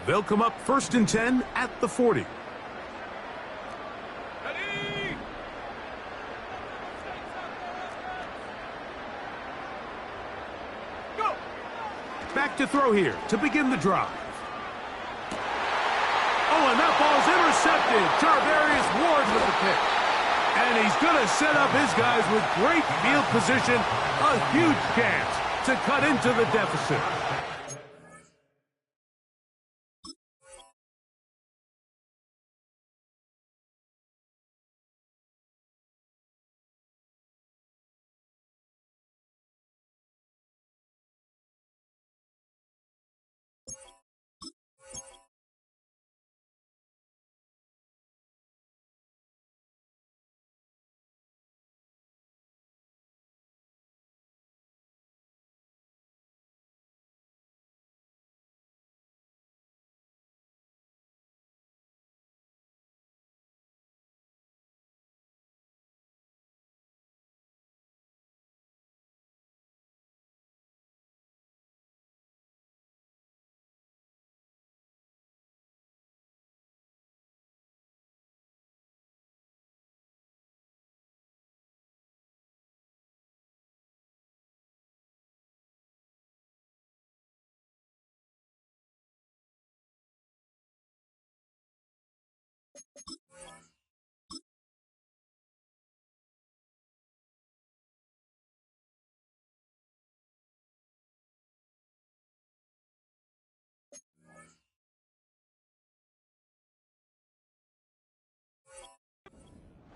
They'll come up 1st and 10 at the 40. Back to throw here to begin the drive. Oh, and that ball's intercepted. Charvarius Ward with the pick. And he's going to set up his guys with great field position. A huge chance to cut into the deficit.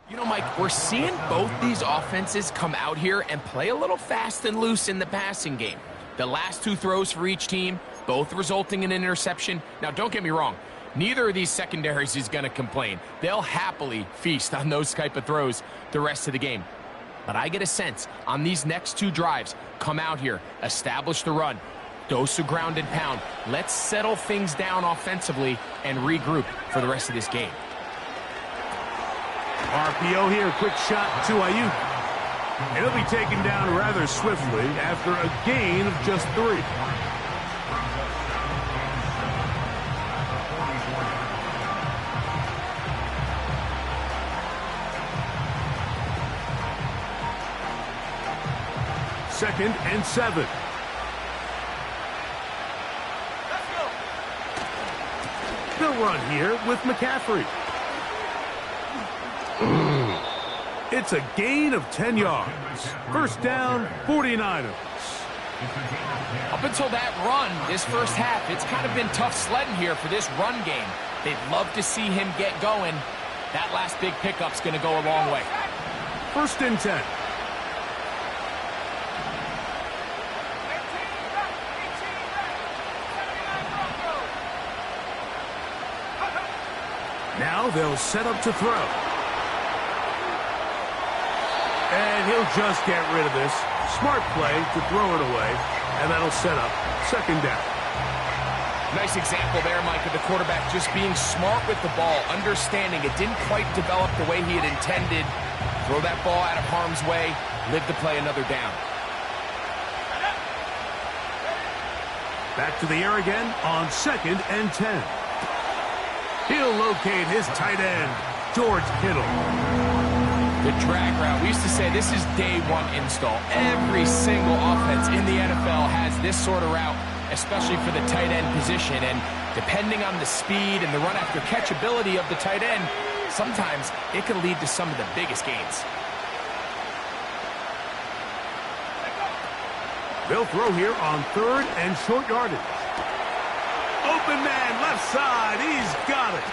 You know, Mike, we're seeing both these offenses come out here and play a little fast and loose in the passing game. The last two throws for each team, both resulting in an interception. Now, don't get me wrong. Neither of these secondaries is going to complain. They'll happily feast on those type of throws the rest of the game. But I get a sense on these next two drives, come out here, establish the run, dose of ground and pound. Let's settle things down offensively and regroup for the rest of this game. RPO here, quick shot to Ayuk. And he'll be taken down rather swiftly after a gain of just 3. Second and 7. They'll run here with McCaffrey. It's a gain of 10 yards. First down, 49ers. Up until that run, this first half, it's kind of been tough sledding here for this run game. They'd love to see him get going. That last big pickup's going to go a long way. First and 10. Now they'll set up to throw. And he'll just get rid of this. Smart play to throw it away, and that'll set up second down. Nice example there, Mike, of the quarterback just being smart with the ball, understanding it didn't quite develop the way he had intended. Throw that ball out of harm's way, live to play another down. Back to the air again on second and 10. He'll locate his tight end, George Kittle. The drag route, we used to say this is day one install. Every single offense in the NFL has this sort of route, especially for the tight end position. And depending on the speed and the run after catch ability of the tight end, sometimes it can lead to some of the biggest gains. They'll throw here on third and short yardage. Open man, left side, he's got it.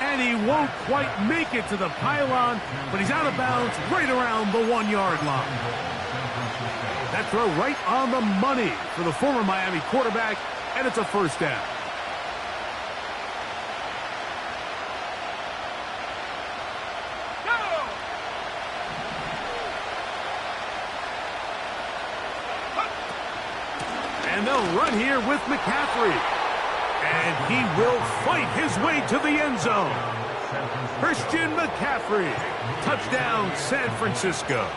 And he won't quite make it to the pylon, but he's out of bounds right around the 1-yard line. That throw right on the money for the former Miami quarterback, and it's a first down. And they'll run here with McCaffrey. And he will fight his way to the end zone. Christian McCaffrey. Touchdown, San Francisco.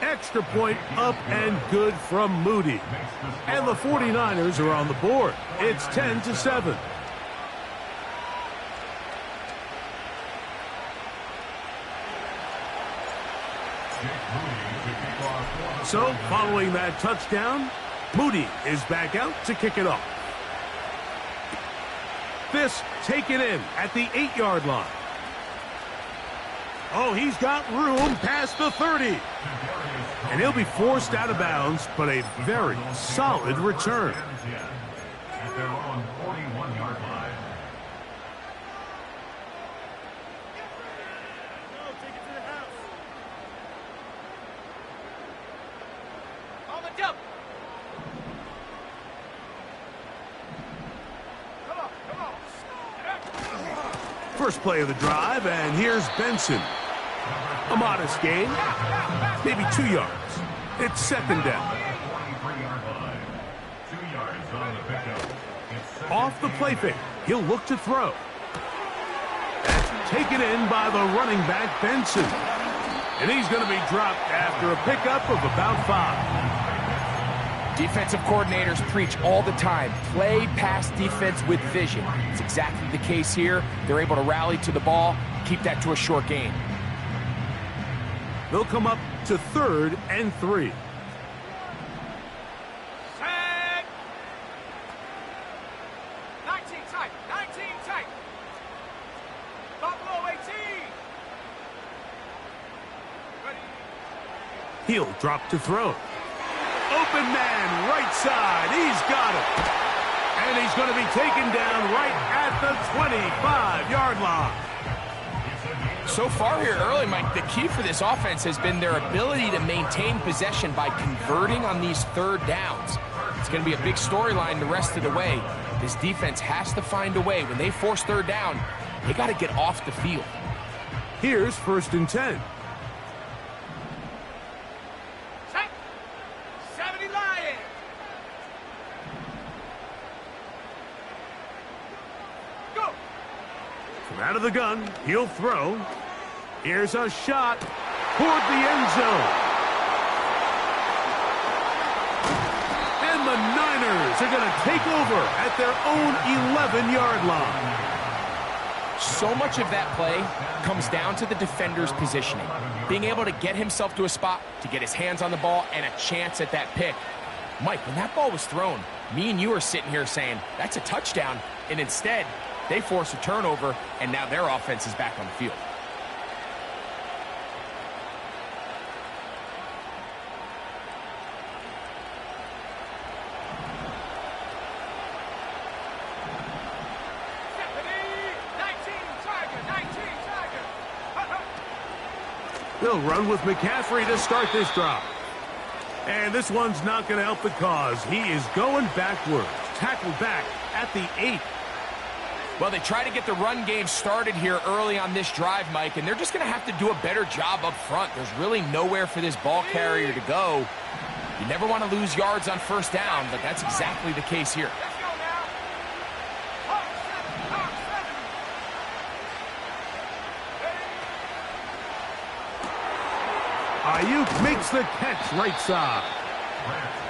Extra point up and good from Moody. And the 49ers are on the board. It's 10-7. So, following that touchdown, Moody is back out to kick it off. This taken in at the 8-yard line. Oh, he's got room past the 30. And he'll be forced out of bounds, but a very solid return. At their own 41-yard line. First play of the drive, and here's Benson. A modest gain, maybe 2 yards. It's second down. Off the play fake, he'll look to throw. That's taken in by the running back, Benson. And he's going to be dropped after a pickup of about 5. Defensive coordinators preach all the time, play pass defense with vision. It's exactly the case here. They're able to rally to the ball, keep that to a short gain. They'll come up to third and 3. Set. 19. 19 tight. 19 tight. Buffalo 18. Ready. He'll drop to throw. Open man, right side. He's got it. And he's going to be taken down right at the 25-yard line. So far here early, Mike, the key for this offense has been their ability to maintain possession by converting on these third downs. It's going to be a big storyline the rest of the way. This defense has to find a way. When they force third down, they got to get off the field. Here's 1st and 10. Set. 70 Lions. Go. From out of the gun, he'll throw. Here's a shot toward the end zone. And the Niners are going to take over at their own 11-yard line. So much of that play comes down to the defender's positioning. Being able to get himself to a spot, to get his hands on the ball, and a chance at that pick. Mike, when that ball was thrown, me and you are sitting here saying, that's a touchdown. And instead, they force a turnover, and now their offense is back on the field. They'll run with McCaffrey to start this drive. And this one's not going to help the cause. He is going backwards. Tackled back at the 8. Well, they try to get the run game started here early on this drive, Mike, and they're just going to have to do a better job up front. There's really nowhere for this ball carrier to go. You never want to lose yards on first down, but that's exactly the case here. Ayuk makes the catch right side.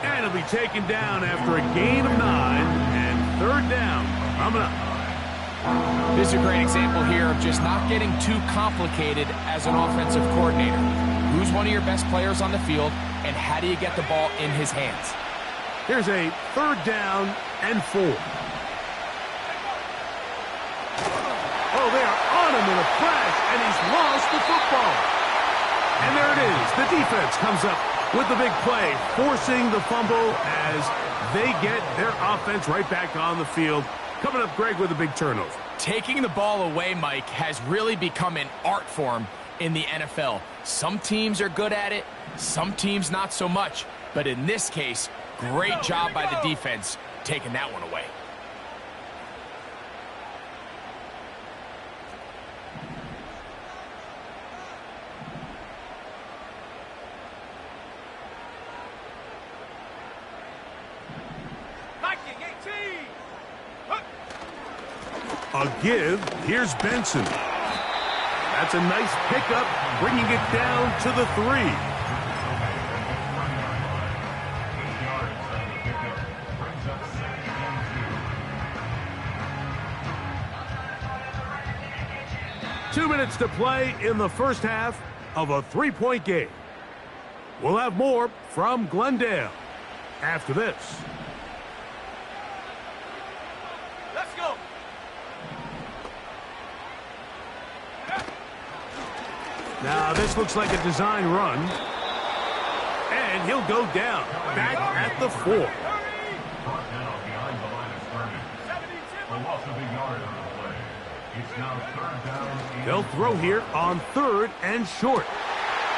And he'll be taken down after a gain of 9 and third down coming up. This is a great example here of just not getting too complicated as an offensive coordinator. Who's one of your best players on the field, and how do you get the ball in his hands? Here's a third down and 4. Oh, they are on him in a flash, and he's lost the football. And there it is. The defense comes up with the big play, forcing the fumble as they get their offense right back on the field. Coming up, Greg, with a big turnover. Taking the ball away, Mike, has really become an art form in the NFL. Some teams are good at it, some teams not so much. But in this case, great job by the defense taking that one away. A give. Here's Benson. That's a nice pickup, bringing it down to the 3. Two minutes to play in the first half of a 3-point game. We'll have more from Glendale after this. Let's go. Now, this looks like a design run. And he'll go down, back at the 4. They'll throw here on 3rd and short.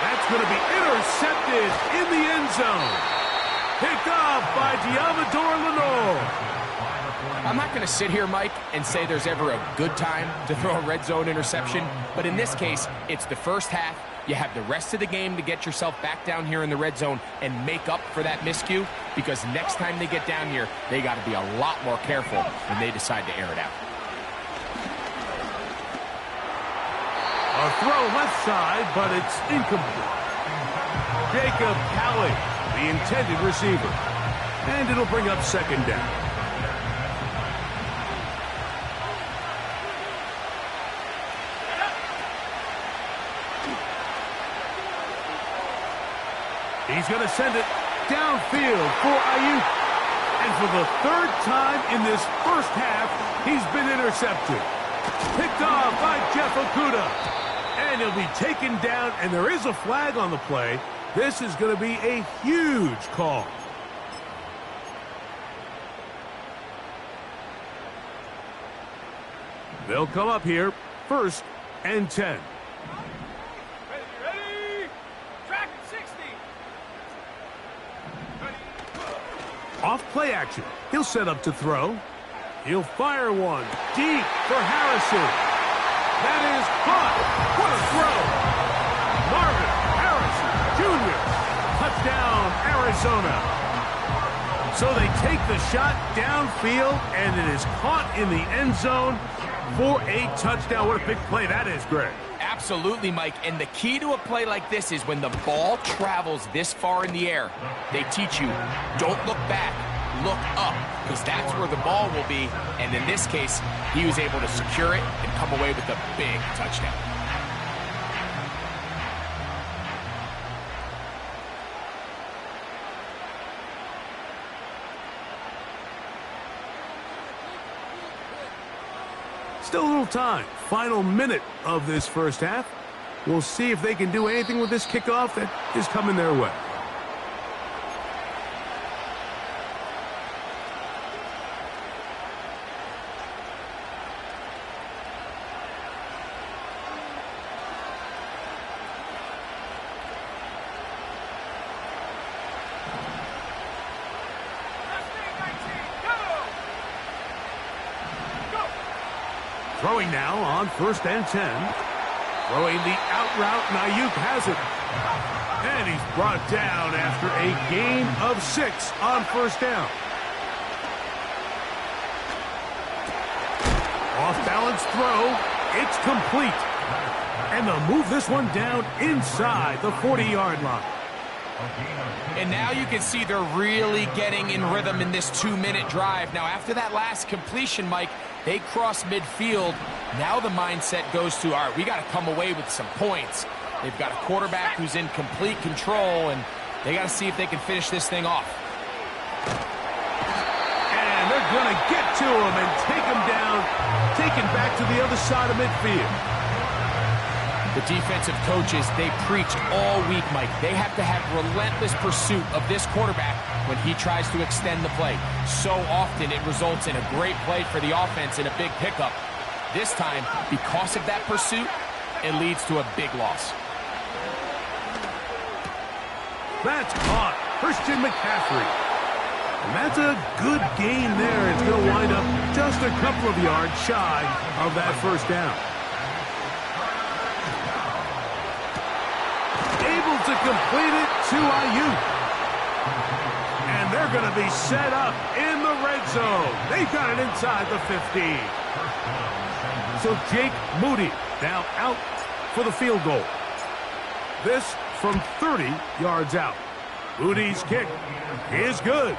That's going to be intercepted in the end zone. Picked off by Diamador Lenore. I'm not going to sit here, Mike, and say there's ever a good time to throw a red zone interception, but in this case, it's the first half. You have the rest of the game to get yourself back down here in the red zone and make up for that miscue, because next time they get down here, they got to be a lot more careful when they decide to air it out. A throw left side, but it's incomplete. Jacob Howley, the intended receiver. And it'll bring up second down. He's going to send it downfield for Ayuk. And for the third time in this first half, he's been intercepted. Picked off by Jeff Okudah. And he'll be taken down, and there is a flag on the play. This is going to be a huge call. They'll come up here, 1st and 10. Ready? Track at 60. Off play action. He'll set up to throw. He'll fire one deep for Harrison. That is caught. What a throw. Marvin Harrison Jr. Touchdown, Arizona. So they take the shot downfield, and it is caught in the end zone for a touchdown. What a big play that is, Greg. Absolutely, Mike. And the key to a play like this is when the ball travels this far in the air, they teach you, don't look back, look up, because that's where the ball will be. And in this case, he was able to secure it and come away with a big touchdown. Still a little time. Final minute of this first half. We'll see if they can do anything with this kickoff that is coming their way. Throwing now on 1st and 10. Throwing the out route, and Ayuk has it. And he's brought down after a gain of 6 on 1st down. Off-balance throw. It's complete. And they'll move this one down inside the 40-yard line. And now you can see they're really getting in rhythm in this 2-minute drive. Now, after that last completion, Mike, they cross midfield. Now the mindset goes to, all right, we got to come away with some points. They've got a quarterback who's in complete control, and they got to see if they can finish this thing off. And they're going to get to him and take him down, take him back to the other side of midfield. The defensive coaches, they preach all week, Mike. They have to have relentless pursuit of this quarterback when he tries to extend the play. So often it results in a great play for the offense and a big pickup. This time, because of that pursuit, it leads to a big loss. That's caught. Christian McCaffrey. And that's a good gain there. It's going to wind up just a couple of yards shy of that 1st down. Able to complete it to Ayuk. And they're going to be set up in the red zone. They've got it inside the 15. So Jake Moody now out for the field goal. This from 30 yards out. Moody's kick is good.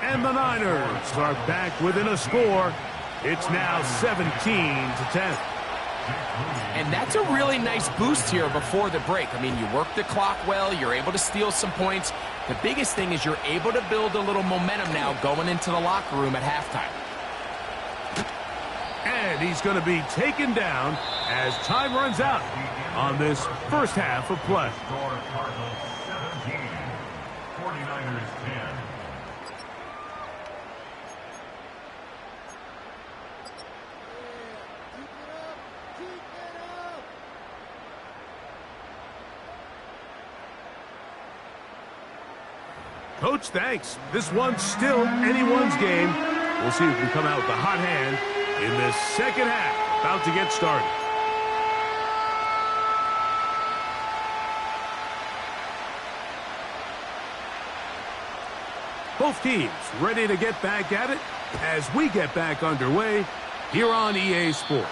And the Niners are back within a score. It's now 17-10. And that's a really nice boost here before the break. I mean, you work the clock well, you're able to steal some points. The biggest thing is you're able to build a little momentum now going into the locker room at halftime. And he's going to be taken down as time runs out on this first half of play. Cardinals 17, 49ers 10. Coach, thanks. This one's still anyone's game. We'll see if we come out with a hot hand in this second half. About to get started. Both teams ready to get back at it as we get back underway here on EA Sports.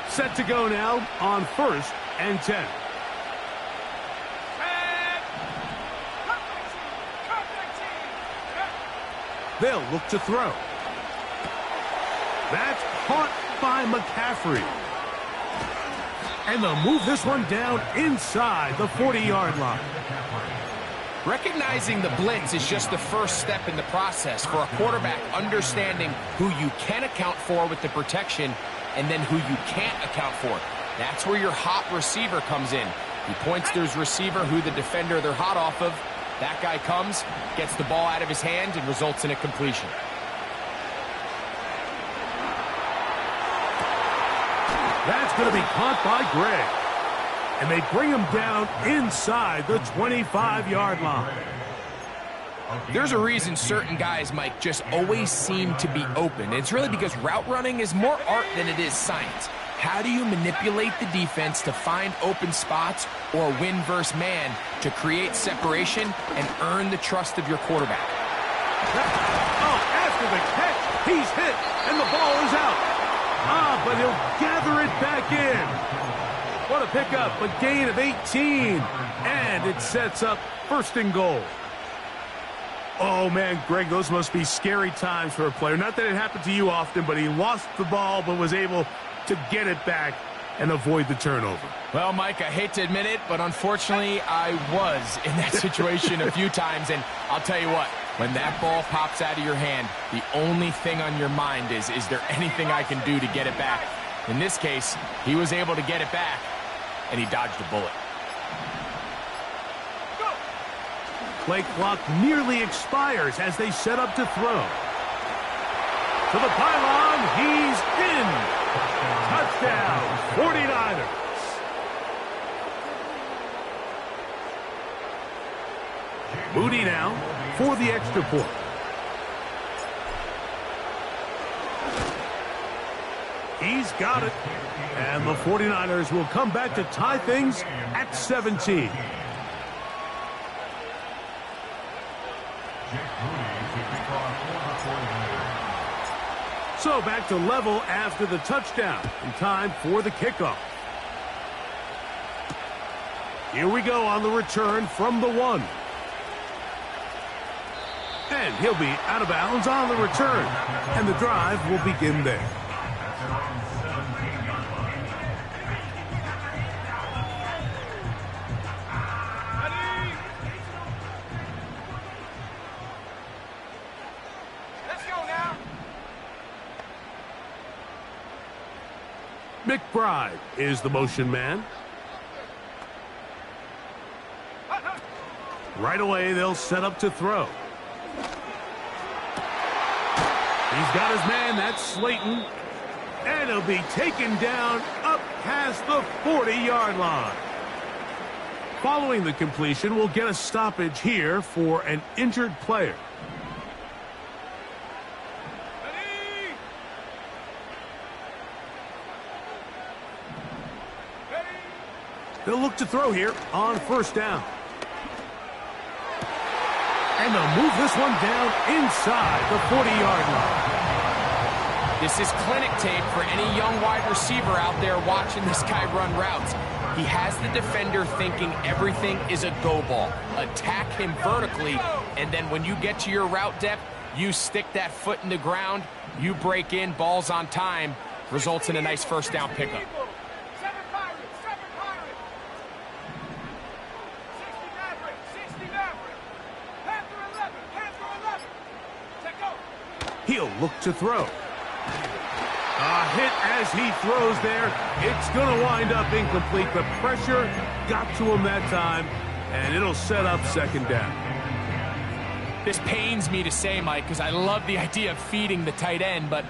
Set to go now on 1st and 10. They'll look to throw. That's caught by McCaffrey. And they'll move this one down inside the 40-yard line. Recognizing the blitz is just the first step in the process for a quarterback understanding who you can account for with the protection and then who you can't account for. That's where your hot receiver comes in. He points to his receiver who the defender they're hot off of. That guy comes, gets the ball out of his hand, and results in a completion. That's going to be caught by Gregg. And they bring him down inside the 25-yard line. There's a reason certain guys, Mike, just always seem to be open. It's really because route running is more art than it is science. How do you manipulate the defense to find open spots or win versus man to create separation and earn the trust of your quarterback? Oh, after the catch, he's hit, and the ball is out. But he'll gather it back in. What a pickup, a gain of 18. And it sets up first and goal. Oh, man, Greg, those must be scary times for a player. Not that it happened to you often, but he lost the ball but was able to get it back and avoid the turnover. Well, Mike, I hate to admit it, but unfortunately, I was in that situation a few times. And I'll tell you what, when that ball pops out of your hand, the only thing on your mind is there anything I can do to get it back? In this case, he was able to get it back, and he dodged a bullet. Play clock nearly expires as they set up to throw. To the pylon, he's in. Touchdown, 49ers. Moody now for the extra point. He's got it. And the 49ers will come back to tie things at 17. So back to level after the touchdown. In time for the kickoff. Here we go on the return from the 1. And he'll be out of bounds on the return. And the drive will begin there. McBride is the motion man. Right away, they'll set up to throw. He's got his man, that's Slayton. And he'll be taken down up past the 40-yard line. Following the completion, we'll get a stoppage here for an injured player. They'll look to throw here on first down. And they'll move this one down inside the 40-yard line. This is clinic tape for any young wide receiver out there watching this guy run routes. He has the defender thinking everything is a go ball. Attack him vertically, and then when you get to your route depth, you stick that foot in the ground, you break in, ball's on time, results in a nice first down pickup. He'll look to throw. A hit as he throws there. It's going to wind up incomplete. The pressure got to him that time, and it'll set up second down. This pains me to say, Mike, because I love the idea of feeding the tight end, but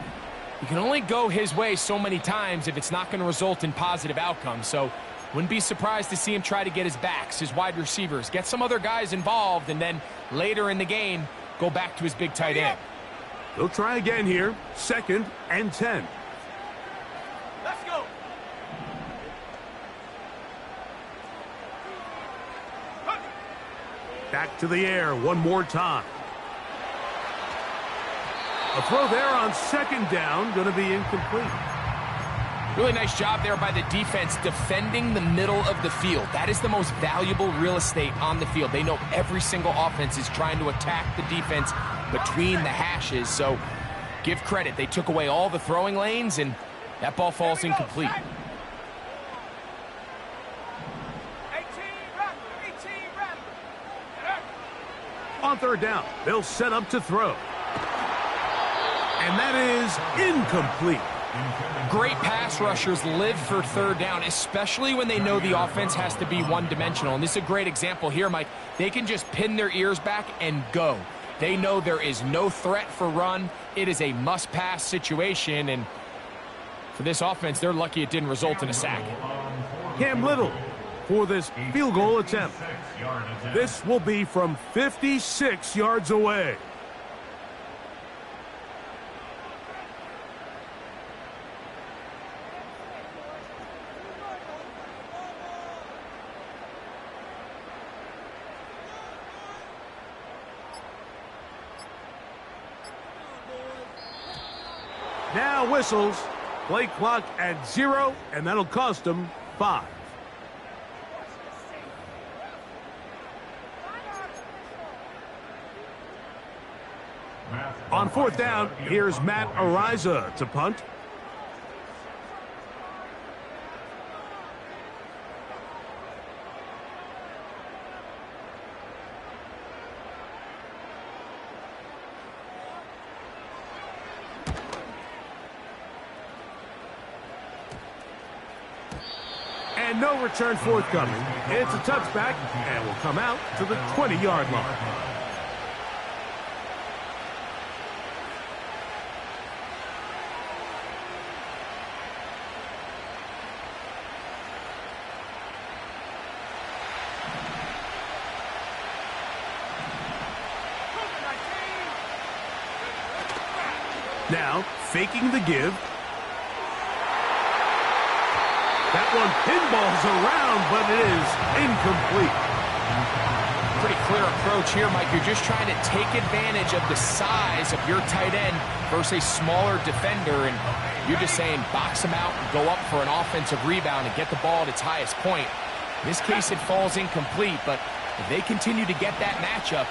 you can only go his way so many times if it's not going to result in positive outcomes. So wouldn't be surprised to see him try to get his backs, his wide receivers, get some other guys involved, and then later in the game, go back to his big tight end. They'll try again here. 2nd and 10. Let's go. Back to the air one more time. A throw there on second down, going to be incomplete. Really nice job there by the defense defending the middle of the field. That is the most valuable real estate on the field. They know every single offense is trying to attack the defense between the hashes. So give credit. They took away all the throwing lanes, and that ball falls incomplete. On third down, they'll set up to throw. And that is incomplete. Great pass rushers live for third down, especially when they know the offense has to be one-dimensional. And this is a great example here, Mike. They can just pin their ears back and go. They know there is no threat for run. It is a must-pass situation, and for this offense, they're lucky it didn't result in a sack. Cam Little for this field goal attempt. This will be from 56 yards away. Now whistles. Play clock at 0, and that'll cost them 5. On fourth down, here's Matt Araiza to punt. And no return forthcoming. It's a touchback, and will come out to the 20-yard line. Now, faking the give. That one pinballs around, but it is incomplete. Pretty clear approach here, Mike. You're just trying to take advantage of the size of your tight end versus a smaller defender, and you're just saying box him out and go up for an offensive rebound and get the ball at its highest point. In this case, it falls incomplete, but if they continue to get that matchup,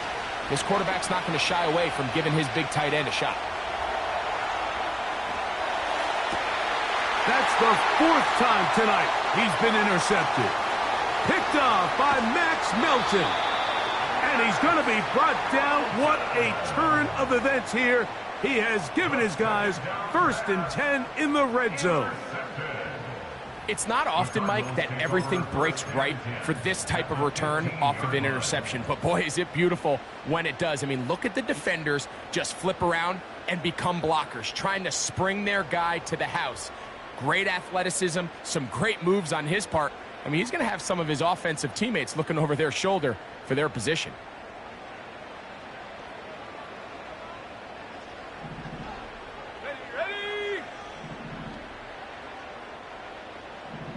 this quarterback's not going to shy away from giving his big tight end a shot. That's the 4th time tonight he's been intercepted. Picked off by Max Melton. And he's going to be brought down. What a turn of events here. He has given his guys 1st and 10 in the red zone. It's not often, Mike, that everything breaks right for this type of return off of an interception. But, boy, is it beautiful when it does. I mean, look at the defenders just flip around and become blockers, trying to spring their guy to the house. Great athleticism, some great moves on his part. I mean, he's going to have some of his offensive teammates looking over their shoulder for their position. Ready?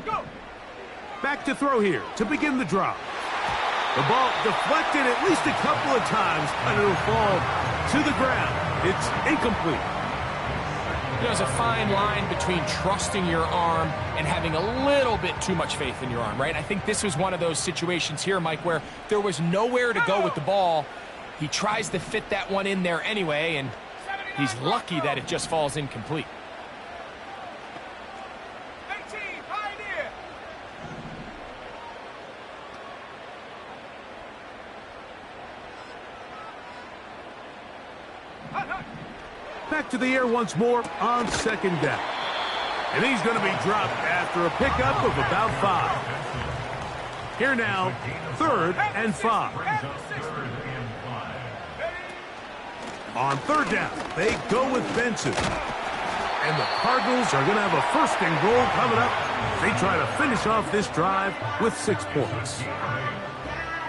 Go! Back to throw here to begin the drop. The ball deflected at least a couple of times, and it'll fall to the ground. It's incomplete. There's a fine line between trusting your arm and having a little bit too much faith in your arm, right? I think this was one of those situations here, Mike, where there was nowhere to go with the ball. He tries to fit that one in there anyway, and he's lucky that it just falls incomplete. 18, Pioneer! Back to the air once more on 2nd down. And he's going to be dropped after a pickup of about 5. Here now, 3rd and 5. On 3rd down, they go with Benson. And the Cardinals are going to have a 1st and goal coming up. They try to finish off this drive with 6 points.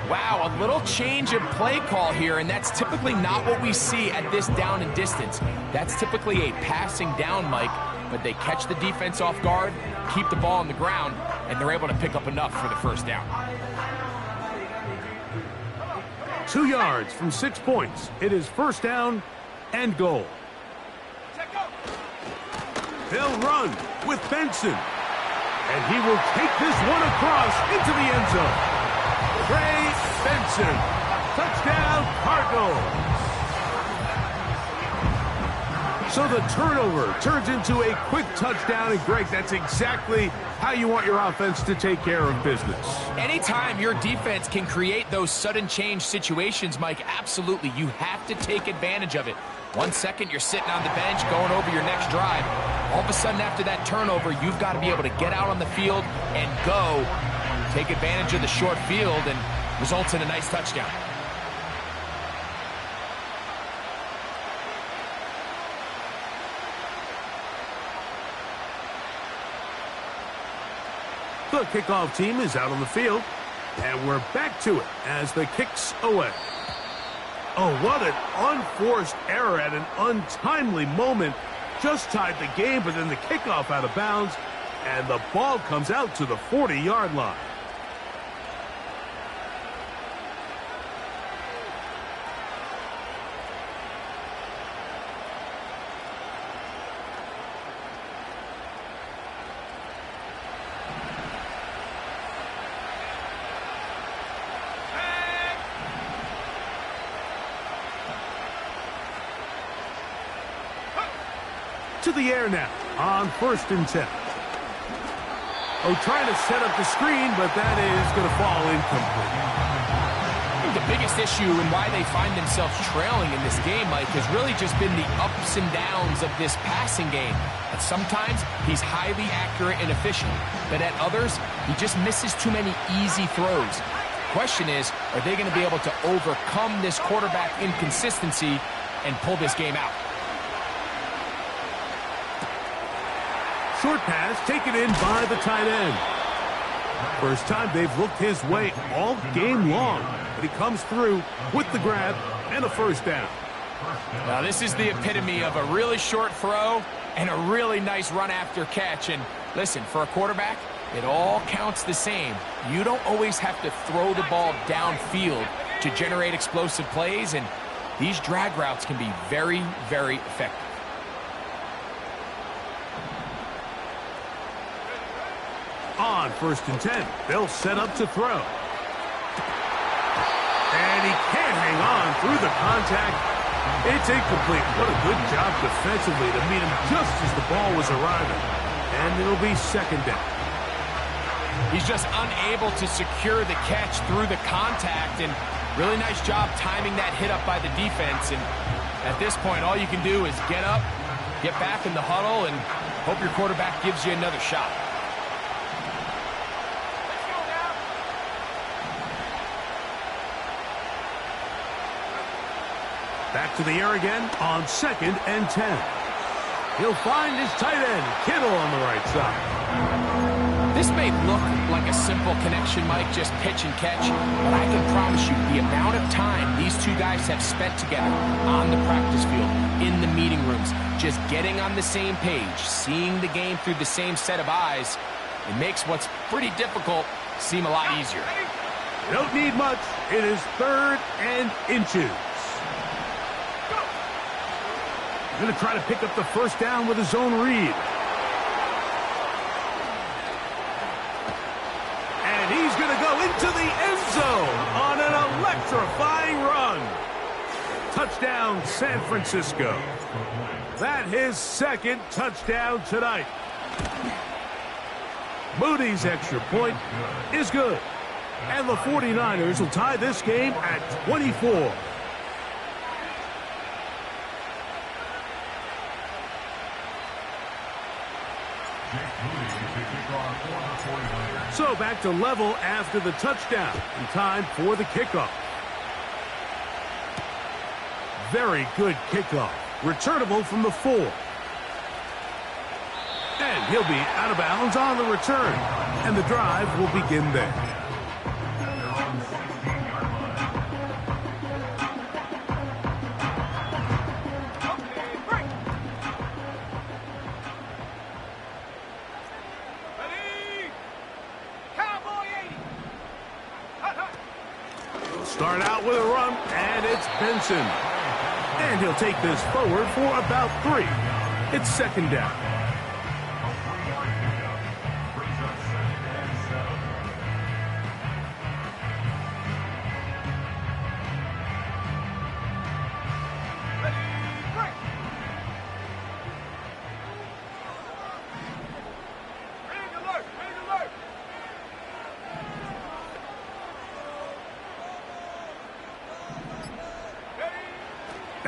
Wow, a little change of play call here, and that's typically not what we see at this down and distance. That's typically a passing down, Mike, but they catch the defense off guard, keep the ball on the ground, and they're able to pick up enough for the 1st down. 2 yards from 6 points. It is 1st down and goal. They'll run with Benson. And he will take this one across into the end zone. Trey Benson. Touchdown, Cardinals. So the turnover turns into a quick touchdown, and Greg, that's exactly how you want your offense to take care of business. Anytime your defense can create those sudden change situations, Mike, absolutely, you have to take advantage of it. 1 second, you're sitting on the bench, going over your next drive. All of a sudden, after that turnover, you've got to be able to get out on the field and go, take advantage of the short field, and results in a nice touchdown. The kickoff team is out on the field, and we're back to it as the kick's away. Oh, what an unforced error at an untimely moment. Just tied the game, but then the kickoff out of bounds, and the ball comes out to the 40-yard line. To the air now on 1st and 10. Oh, trying to set up the screen, but that is going to fall incomplete. The biggest issue and why they find themselves trailing in this game, Mike, has really just been the ups and downs of this passing game. At sometimes, he's highly accurate and efficient, but at others, he just misses too many easy throws. The question is, are they going to be able to overcome this quarterback inconsistency and pull this game out? Short pass taken in by the tight end. First time they've looked his way all game long, but he comes through with the grab and a first down. Now this is the epitome of a really short throw and a really nice run after catch. And listen, for a quarterback, it all counts the same. You don't always have to throw the ball downfield to generate explosive plays, and these drag routes can be very, very effective. On 1st and 10, they'll set up to throw. And he can't hang on through the contact. It's incomplete. What a good job defensively to meet him just as the ball was arriving. And it'll be 2nd down. He's just unable to secure the catch through the contact, and really nice job timing that hit up by the defense. And at this point, all you can do is get up, get back in the huddle, and hope your quarterback gives you another shot. Back to the air again on 2nd and 10. He'll find his tight end, Kittle, on the right side. This may look like a simple connection, Mike, just pitch and catch, but I can promise you the amount of time these two guys have spent together on the practice field, in the meeting rooms, just getting on the same page, seeing the game through the same set of eyes, it makes what's pretty difficult seem a lot easier. Don't need much. It is 3rd and inches. Going to try to pick up the first down with his own read. And he's going to go into the end zone on an electrifying run. Touchdown, San Francisco. That his 2nd touchdown tonight. Moody's extra point is good. And the 49ers will tie this game at 24. So back to level after the touchdown, and time for the kickoff. Very good kickoff. Returnable from the 4. And he'll be out of bounds on the return. And the drive will begin there. Start out with a run, and it's Benson. And he'll take this forward for about 3. It's 2nd down.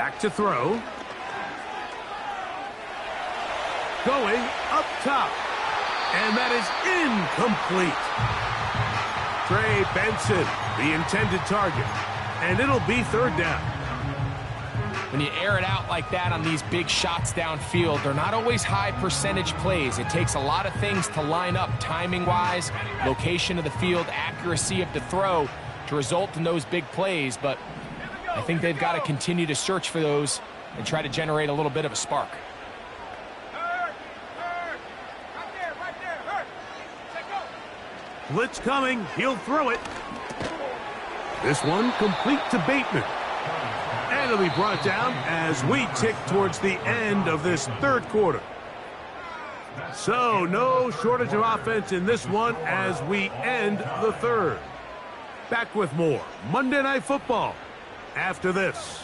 Back to throw. Going up top. And that is incomplete. Trey Benson, the intended target. And it'll be third down. When you air it out like that on these big shots downfield, they're not always high percentage plays. It takes a lot of things to line up timing-wise, location of the field, accuracy of the throw to result in those big plays. But I think they've got to continue to search for those and try to generate a little bit of a spark. Blitz coming. He'll throw it. This one complete to Bateman. And it'll be brought down as we tick towards the end of this third quarter. So no shortage of offense in this one as we end the third. Back with more Monday Night Football after this.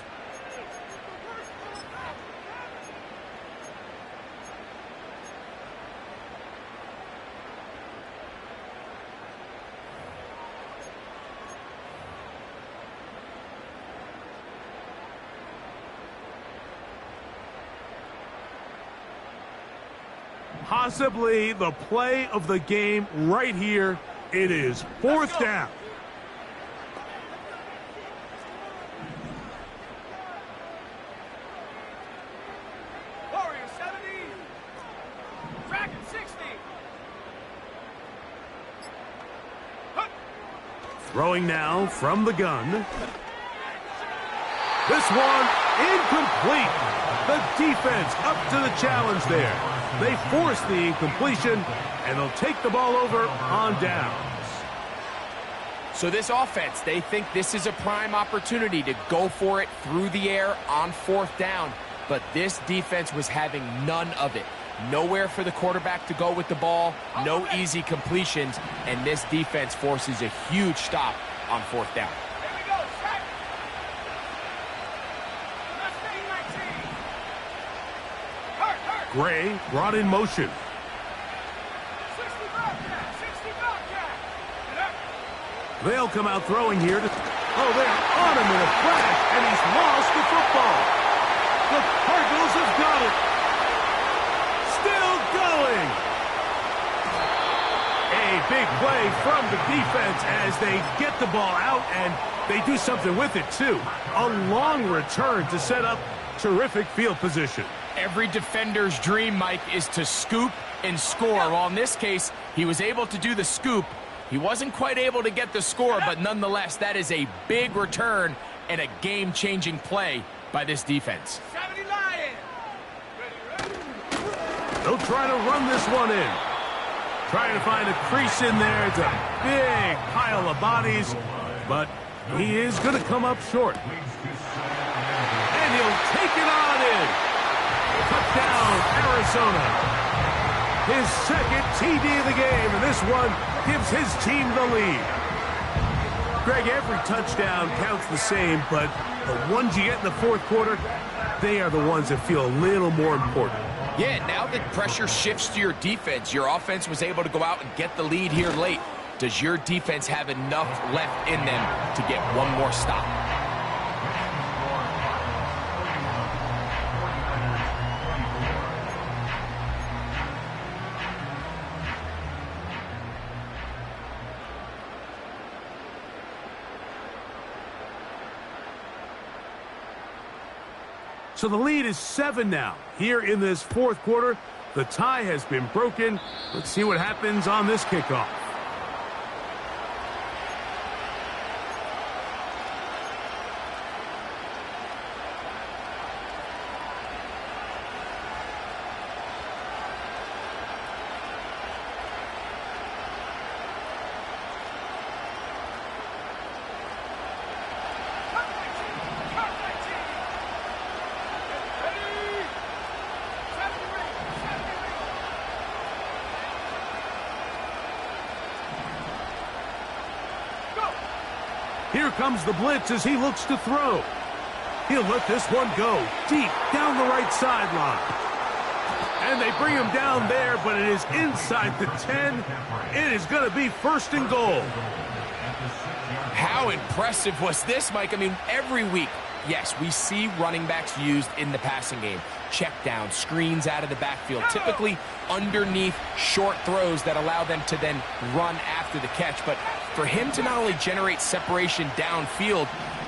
Possibly the play of the game right here. It is fourth down. Warrior 70. Dragon 60. Throwing now from the gun. This one incomplete. The defense up to the challenge there. They force the incompletion, and they'll take the ball over on downs. So this offense, they think this is a prime opportunity to go for it through the air on fourth down. But this defense was having none of it. Nowhere for the quarterback to go with the ball, no easy completions, and this defense forces a huge stop on fourth down. Gray brought in motion. They'll come out throwing here. Oh, they're on him in a crash, and he's lost the football. The Cardinals have got it. Still going. A big play from the defense as they get the ball out, and they do something with it, too. A long return to set up terrific field position. Every defender's dream, Mike, is to scoop and score. Well, in this case, he was able to do the scoop. He wasn't quite able to get the score, but nonetheless, that is a big return and a game-changing play by this defense. They'll try to run this one in. Trying to find a crease in there. It's a big pile of bodies, but he is going to come up short. And he'll take it on in. Touchdown, Arizona. His second TD of the game, and this one gives his team the lead. Greg, every touchdown counts the same, but the ones you get in the fourth quarter, they are the ones that feel a little more important. Yeah, now that pressure shifts to your defense, your offense was able to go out and get the lead here late. Does your defense have enough left in them to get one more stop? So the lead is 7 now. Here in this fourth quarter, the tie has been broken. Let's see what happens on this kickoff. Here comes the blitz as he looks to throw. He'll let this one go deep down the right sideline. And they bring him down there, but it is inside the 10. It is going to be first and goal. How impressive was this, Mike? I mean, every week yes, we see running backs used in the passing game. Check down, screens out of the backfield, typically underneath short throws that allow them to then run after the catch. But for him to not only generate separation downfield,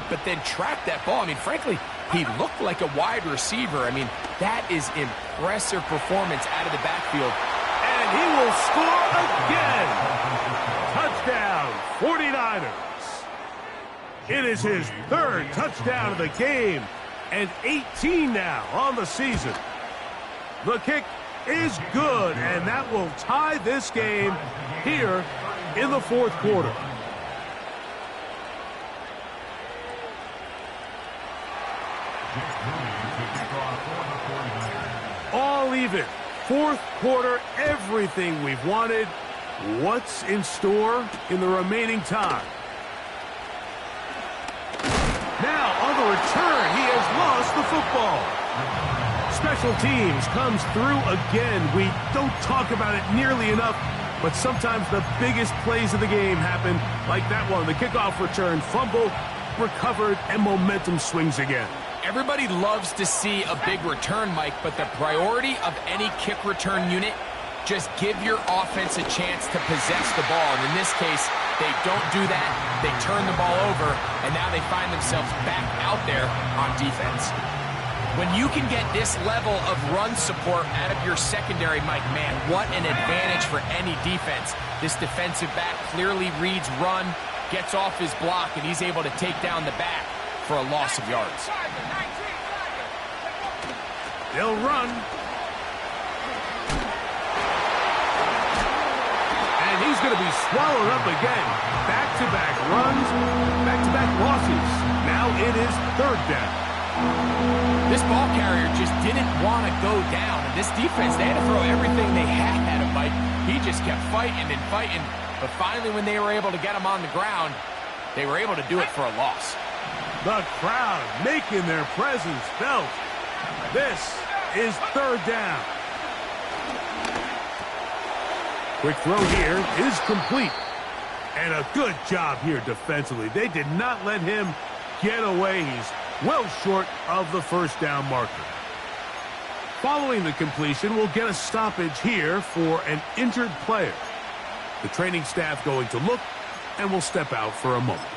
but then track that ball, I mean, frankly, he looked like a wide receiver. I mean, that is impressive performance out of the backfield. And he will score again. Touchdown, 49ers. It is his third touchdown of the game, and 18 now on the season. The kick is good, and that will tie this game here in the fourth quarter. All even. Fourth quarter, everything we've wanted. What's in store in the remaining time? Now, on the return, he has lost the football. Special teams comes through again. We don't talk about it nearly enough, but sometimes the biggest plays of the game happen like that one. The kickoff return, fumble, recovered, and momentum swings again. Everybody loves to see a big return, Mike, but the priority of any kick return unit, just give your offense a chance to possess the ball. And in this case, they don't do that. They turn the ball over, and now they find themselves back out there on defense. When you can get this level of run support out of your secondary, Mike, man, what an advantage for any defense. This defensive back clearly reads run, gets off his block, and he's able to take down the back for a loss of yards. They'll run. And he's going to be swallowed up again. Back-to-back runs, back-to-back losses. Now it is third down. This ball carrier just didn't want to go down. And this defense, they had to throw everything they had at him, Mike. He just kept fighting and fighting. But finally, when they were able to get him on the ground, they were able to do it for a loss. The crowd making their presence felt. This is third down. Quick throw here is complete. And a good job here defensively. They did not let him get away. He's well short of the first down marker. Following the completion, we'll get a stoppage here for an injured player. The training staff going to look and will step out for a moment.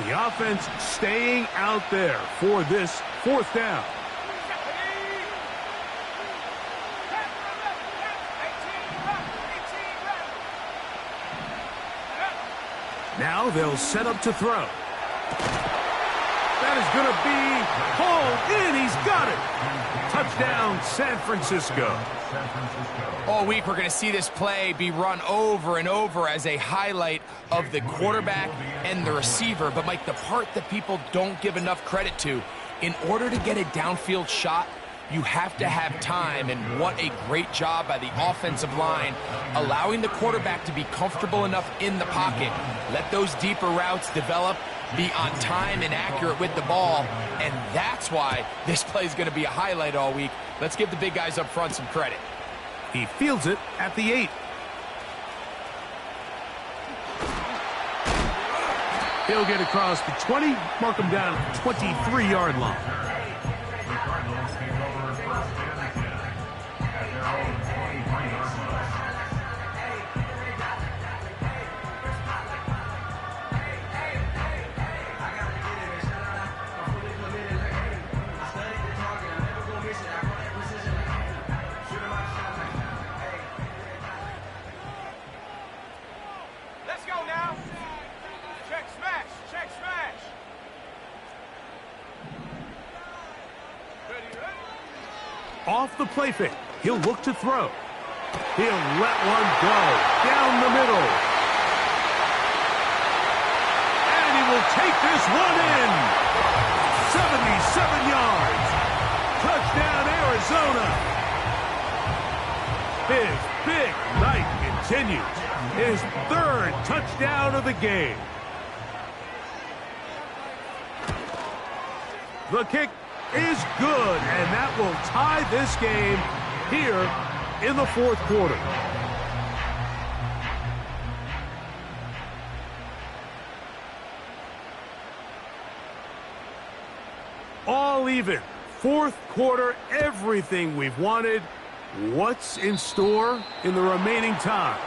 The offense staying out there for this fourth down. Now they'll set up to throw. That is going to be hauled in. He's got it. Touchdown, San Francisco. All week, we're going to see this play be run over and over as a highlight of the quarterback and the receiver. But, Mike, the part that people don't give enough credit to, in order to get a downfield shot, you have to have time, and what a great job by the offensive line, allowing the quarterback to be comfortable enough in the pocket, let those deeper routes develop, be on time and accurate with the ball, and that's why this play is going to be a highlight all week. Let's give the big guys up front some credit. He fields it at the 8. He'll get across the 20, mark him down at the 23-yard line. Off the play fake, he'll look to throw. He'll let one go down the middle. And he will take this one in. 77 yards. Touchdown, Arizona. His big night continues. His third touchdown of the game. The kick is good, and that will tie this game here in the fourth quarter. All even. Fourth quarter, everything we've wanted. What's in store in the remaining time?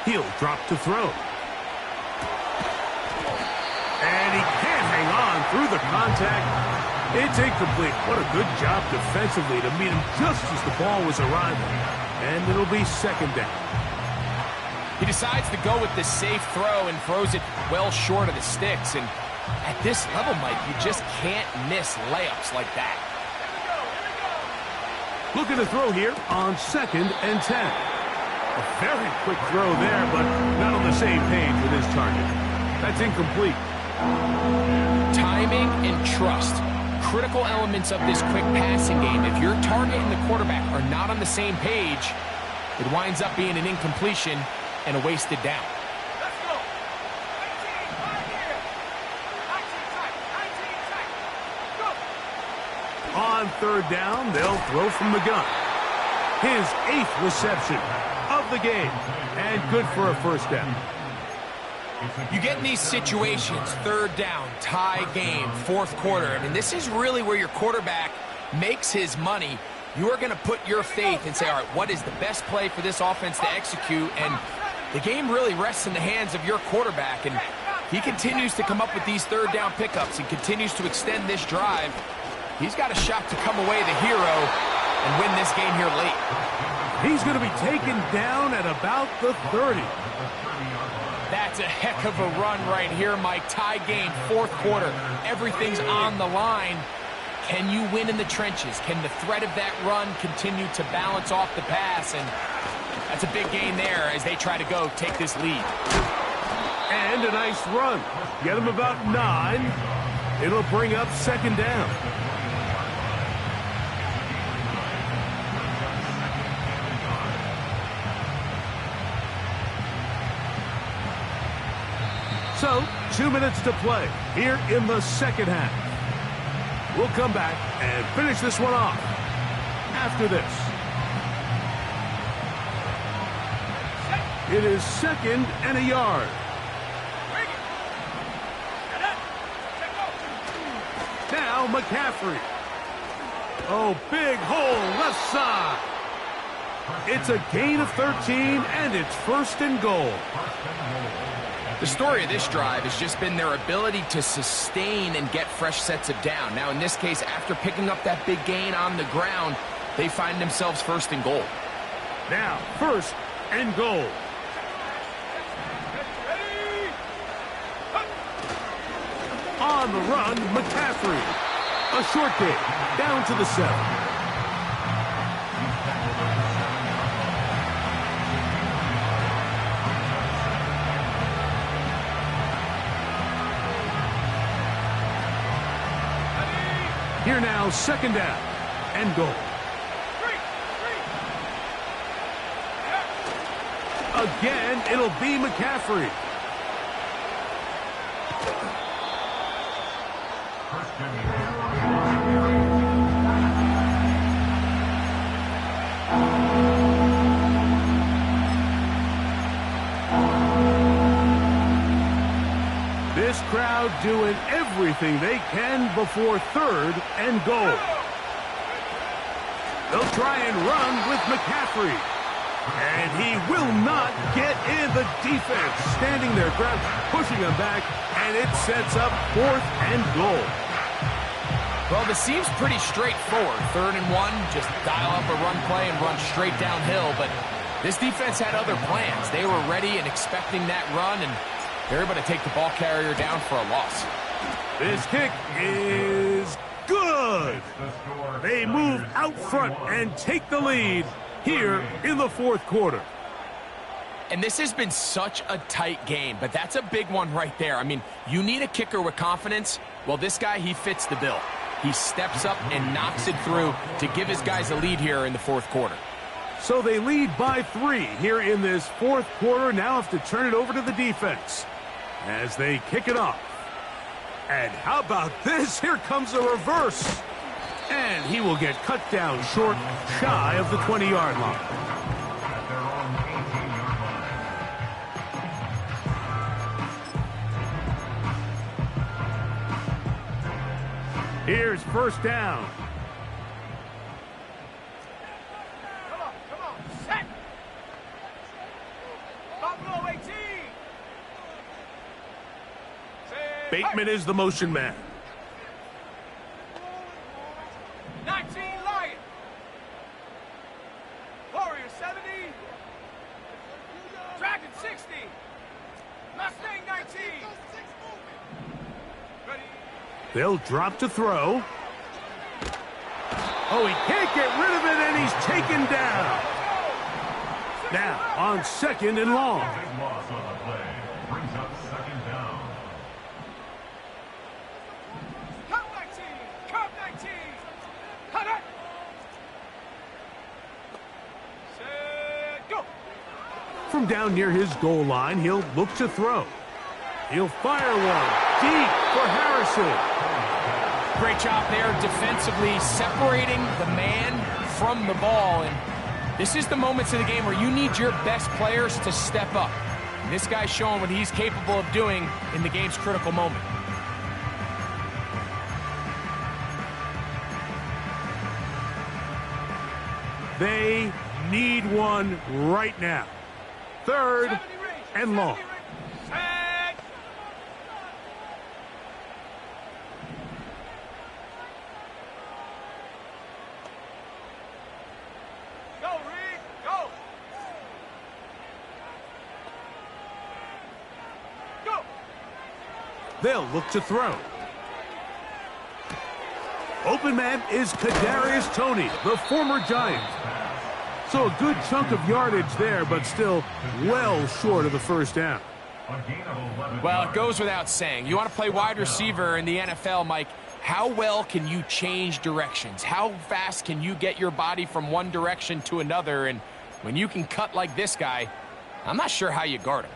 He'll drop to throw. And he can't hang on through the contact. It's incomplete. What a good job defensively to meet him just as the ball was arriving. And it'll be second down. He decides to go with the safe throw and throws it well short of the sticks. And at this level, Mike, you just can't miss layups like that. Looking to throw here on 2nd and 10. A very quick throw there, but not on the same page with his target. That's incomplete. Timing and trust. Critical elements of this quick passing game. If your target and the quarterback are not on the same page, it winds up being an incompletion and a wasted down. Let's go. 19, right here. 19 tight. Go. On third down, they'll throw from the gun. His 8th reception of the game, and good for a first down. You get in these situations, third down, tie game, fourth quarter. I mean, this is really where your quarterback makes his money. You are going to put your faith and say, all right, what is the best play for this offense to execute? And the game really rests in the hands of your quarterback, and he continues to come up with these third down pickups and continues to extend this drive. He's got a shot to come away the hero and win this game here late. He's going to be taken down at about the 30. That's a heck of a run right here, Mike. Tie game, fourth quarter. Everything's on the line. Can you win in the trenches? Can the threat of that run continue to balance off the pass? And that's a big gain there as they try to go take this lead. And a nice run. Get him about 9. It'll bring up second down. So, 2 minutes to play here in the second half. We'll come back and finish this one off after this. It is 2nd and a yard. Now McCaffrey. Oh, big hole left side. It's a gain of 13, and it's 1st and goal. The story of this drive has just been their ability to sustain and get fresh sets of down. Now, in this case, after picking up that big gain on the ground, they find themselves 1st and goal. Now, 1st and goal. On the run, McCaffrey. A short gain, down to the 7. Here now, 2nd down and goal. Again, it'll be McCaffrey. This crowd doing everything they can before 3rd and goal. They'll try and run with McCaffrey. And he will not get in. The defense standing their ground, pushing him back, and it sets up 4th and goal. Well, this seems pretty straightforward. 3rd and 1, just dial up a run play and run straight downhill. But this defense had other plans. They were ready and expecting that run, and they're able to take the ball carrier down for a loss. This kick is good. They move out front and take the lead here in the 4th quarter. And this has been such a tight game, but that's a big one right there. I mean, you need a kicker with confidence. Well, this guy, he fits the bill. He steps up and knocks it through to give his guys a lead here in the fourth quarter. So they lead by 3 here in this fourth quarter. Now have to turn it over to the defense as they kick it off. And how about this? Here comes a reverse. And he will get cut down short, shy of the 20-yard line. Here's first down. Come on, set. Buffalo 18. Bateman is the motion man. 19 Lion. Warrior 70. Dragon 60. Mustang 19. Ready. They'll drop to throw. Oh, he can't get rid of it, and he's taken down. Now, on 2nd and long. Big loss on the play. Brings up 2nd down. Come 19. Come 19. Cut it. Set, go. From down near his goal line, he'll look to throw. He'll fire one deep for Harrison. Great job there defensively, separating the man from the ball. And this is the moments of the game where you need your best players to step up. And this guy's showing what he's capable of doing in the game's critical moment. They need one right now. 3rd and long. Go, Reed. Go. Go. They'll look to throw. Open man is Kadarius Toney, the former Giant. So a good chunk of yardage there, but still well short of the first down. Well, it goes without saying. You want to play wide receiver in the NFL, Mike. How well can you change directions? How fast can you get your body from one direction to another? And when you can cut like this guy, I'm not sure how you guard him.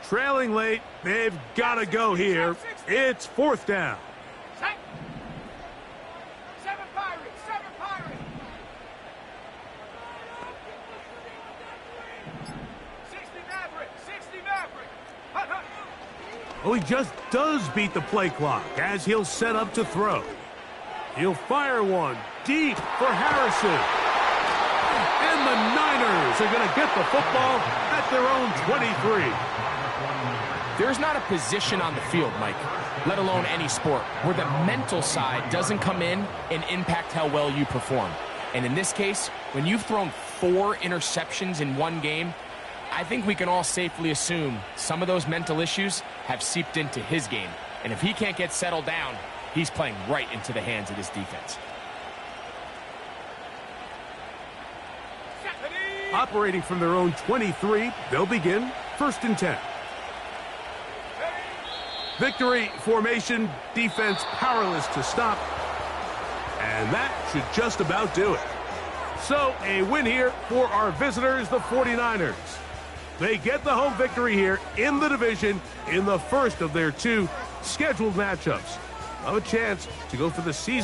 Trailing late, they've got to go here. It's 4th down. 7 Pirates. 7 Pirates. 60 Maverick. 60 Maverick. Hut, hut. Oh, he just does beat the play clock as he'll set up to throw. He'll fire one deep for Harrison. And the Niners are going to get the football at their own 23. There's not a position on the field, Mike, let alone any sport, where the mental side doesn't come in and impact how well you perform. And in this case, when you've thrown 4 interceptions in one game, I think we can all safely assume some of those mental issues have seeped into his game. And if he can't get settled down, he's playing right into the hands of this defense. Operating from their own 23, they'll begin 1st and 10. Victory formation, defense powerless to stop. And that should just about do it. So a win here for our visitors, the 49ers. They get the home victory here in the division in the first of their 2 scheduled matchups. Have a chance to go for the season.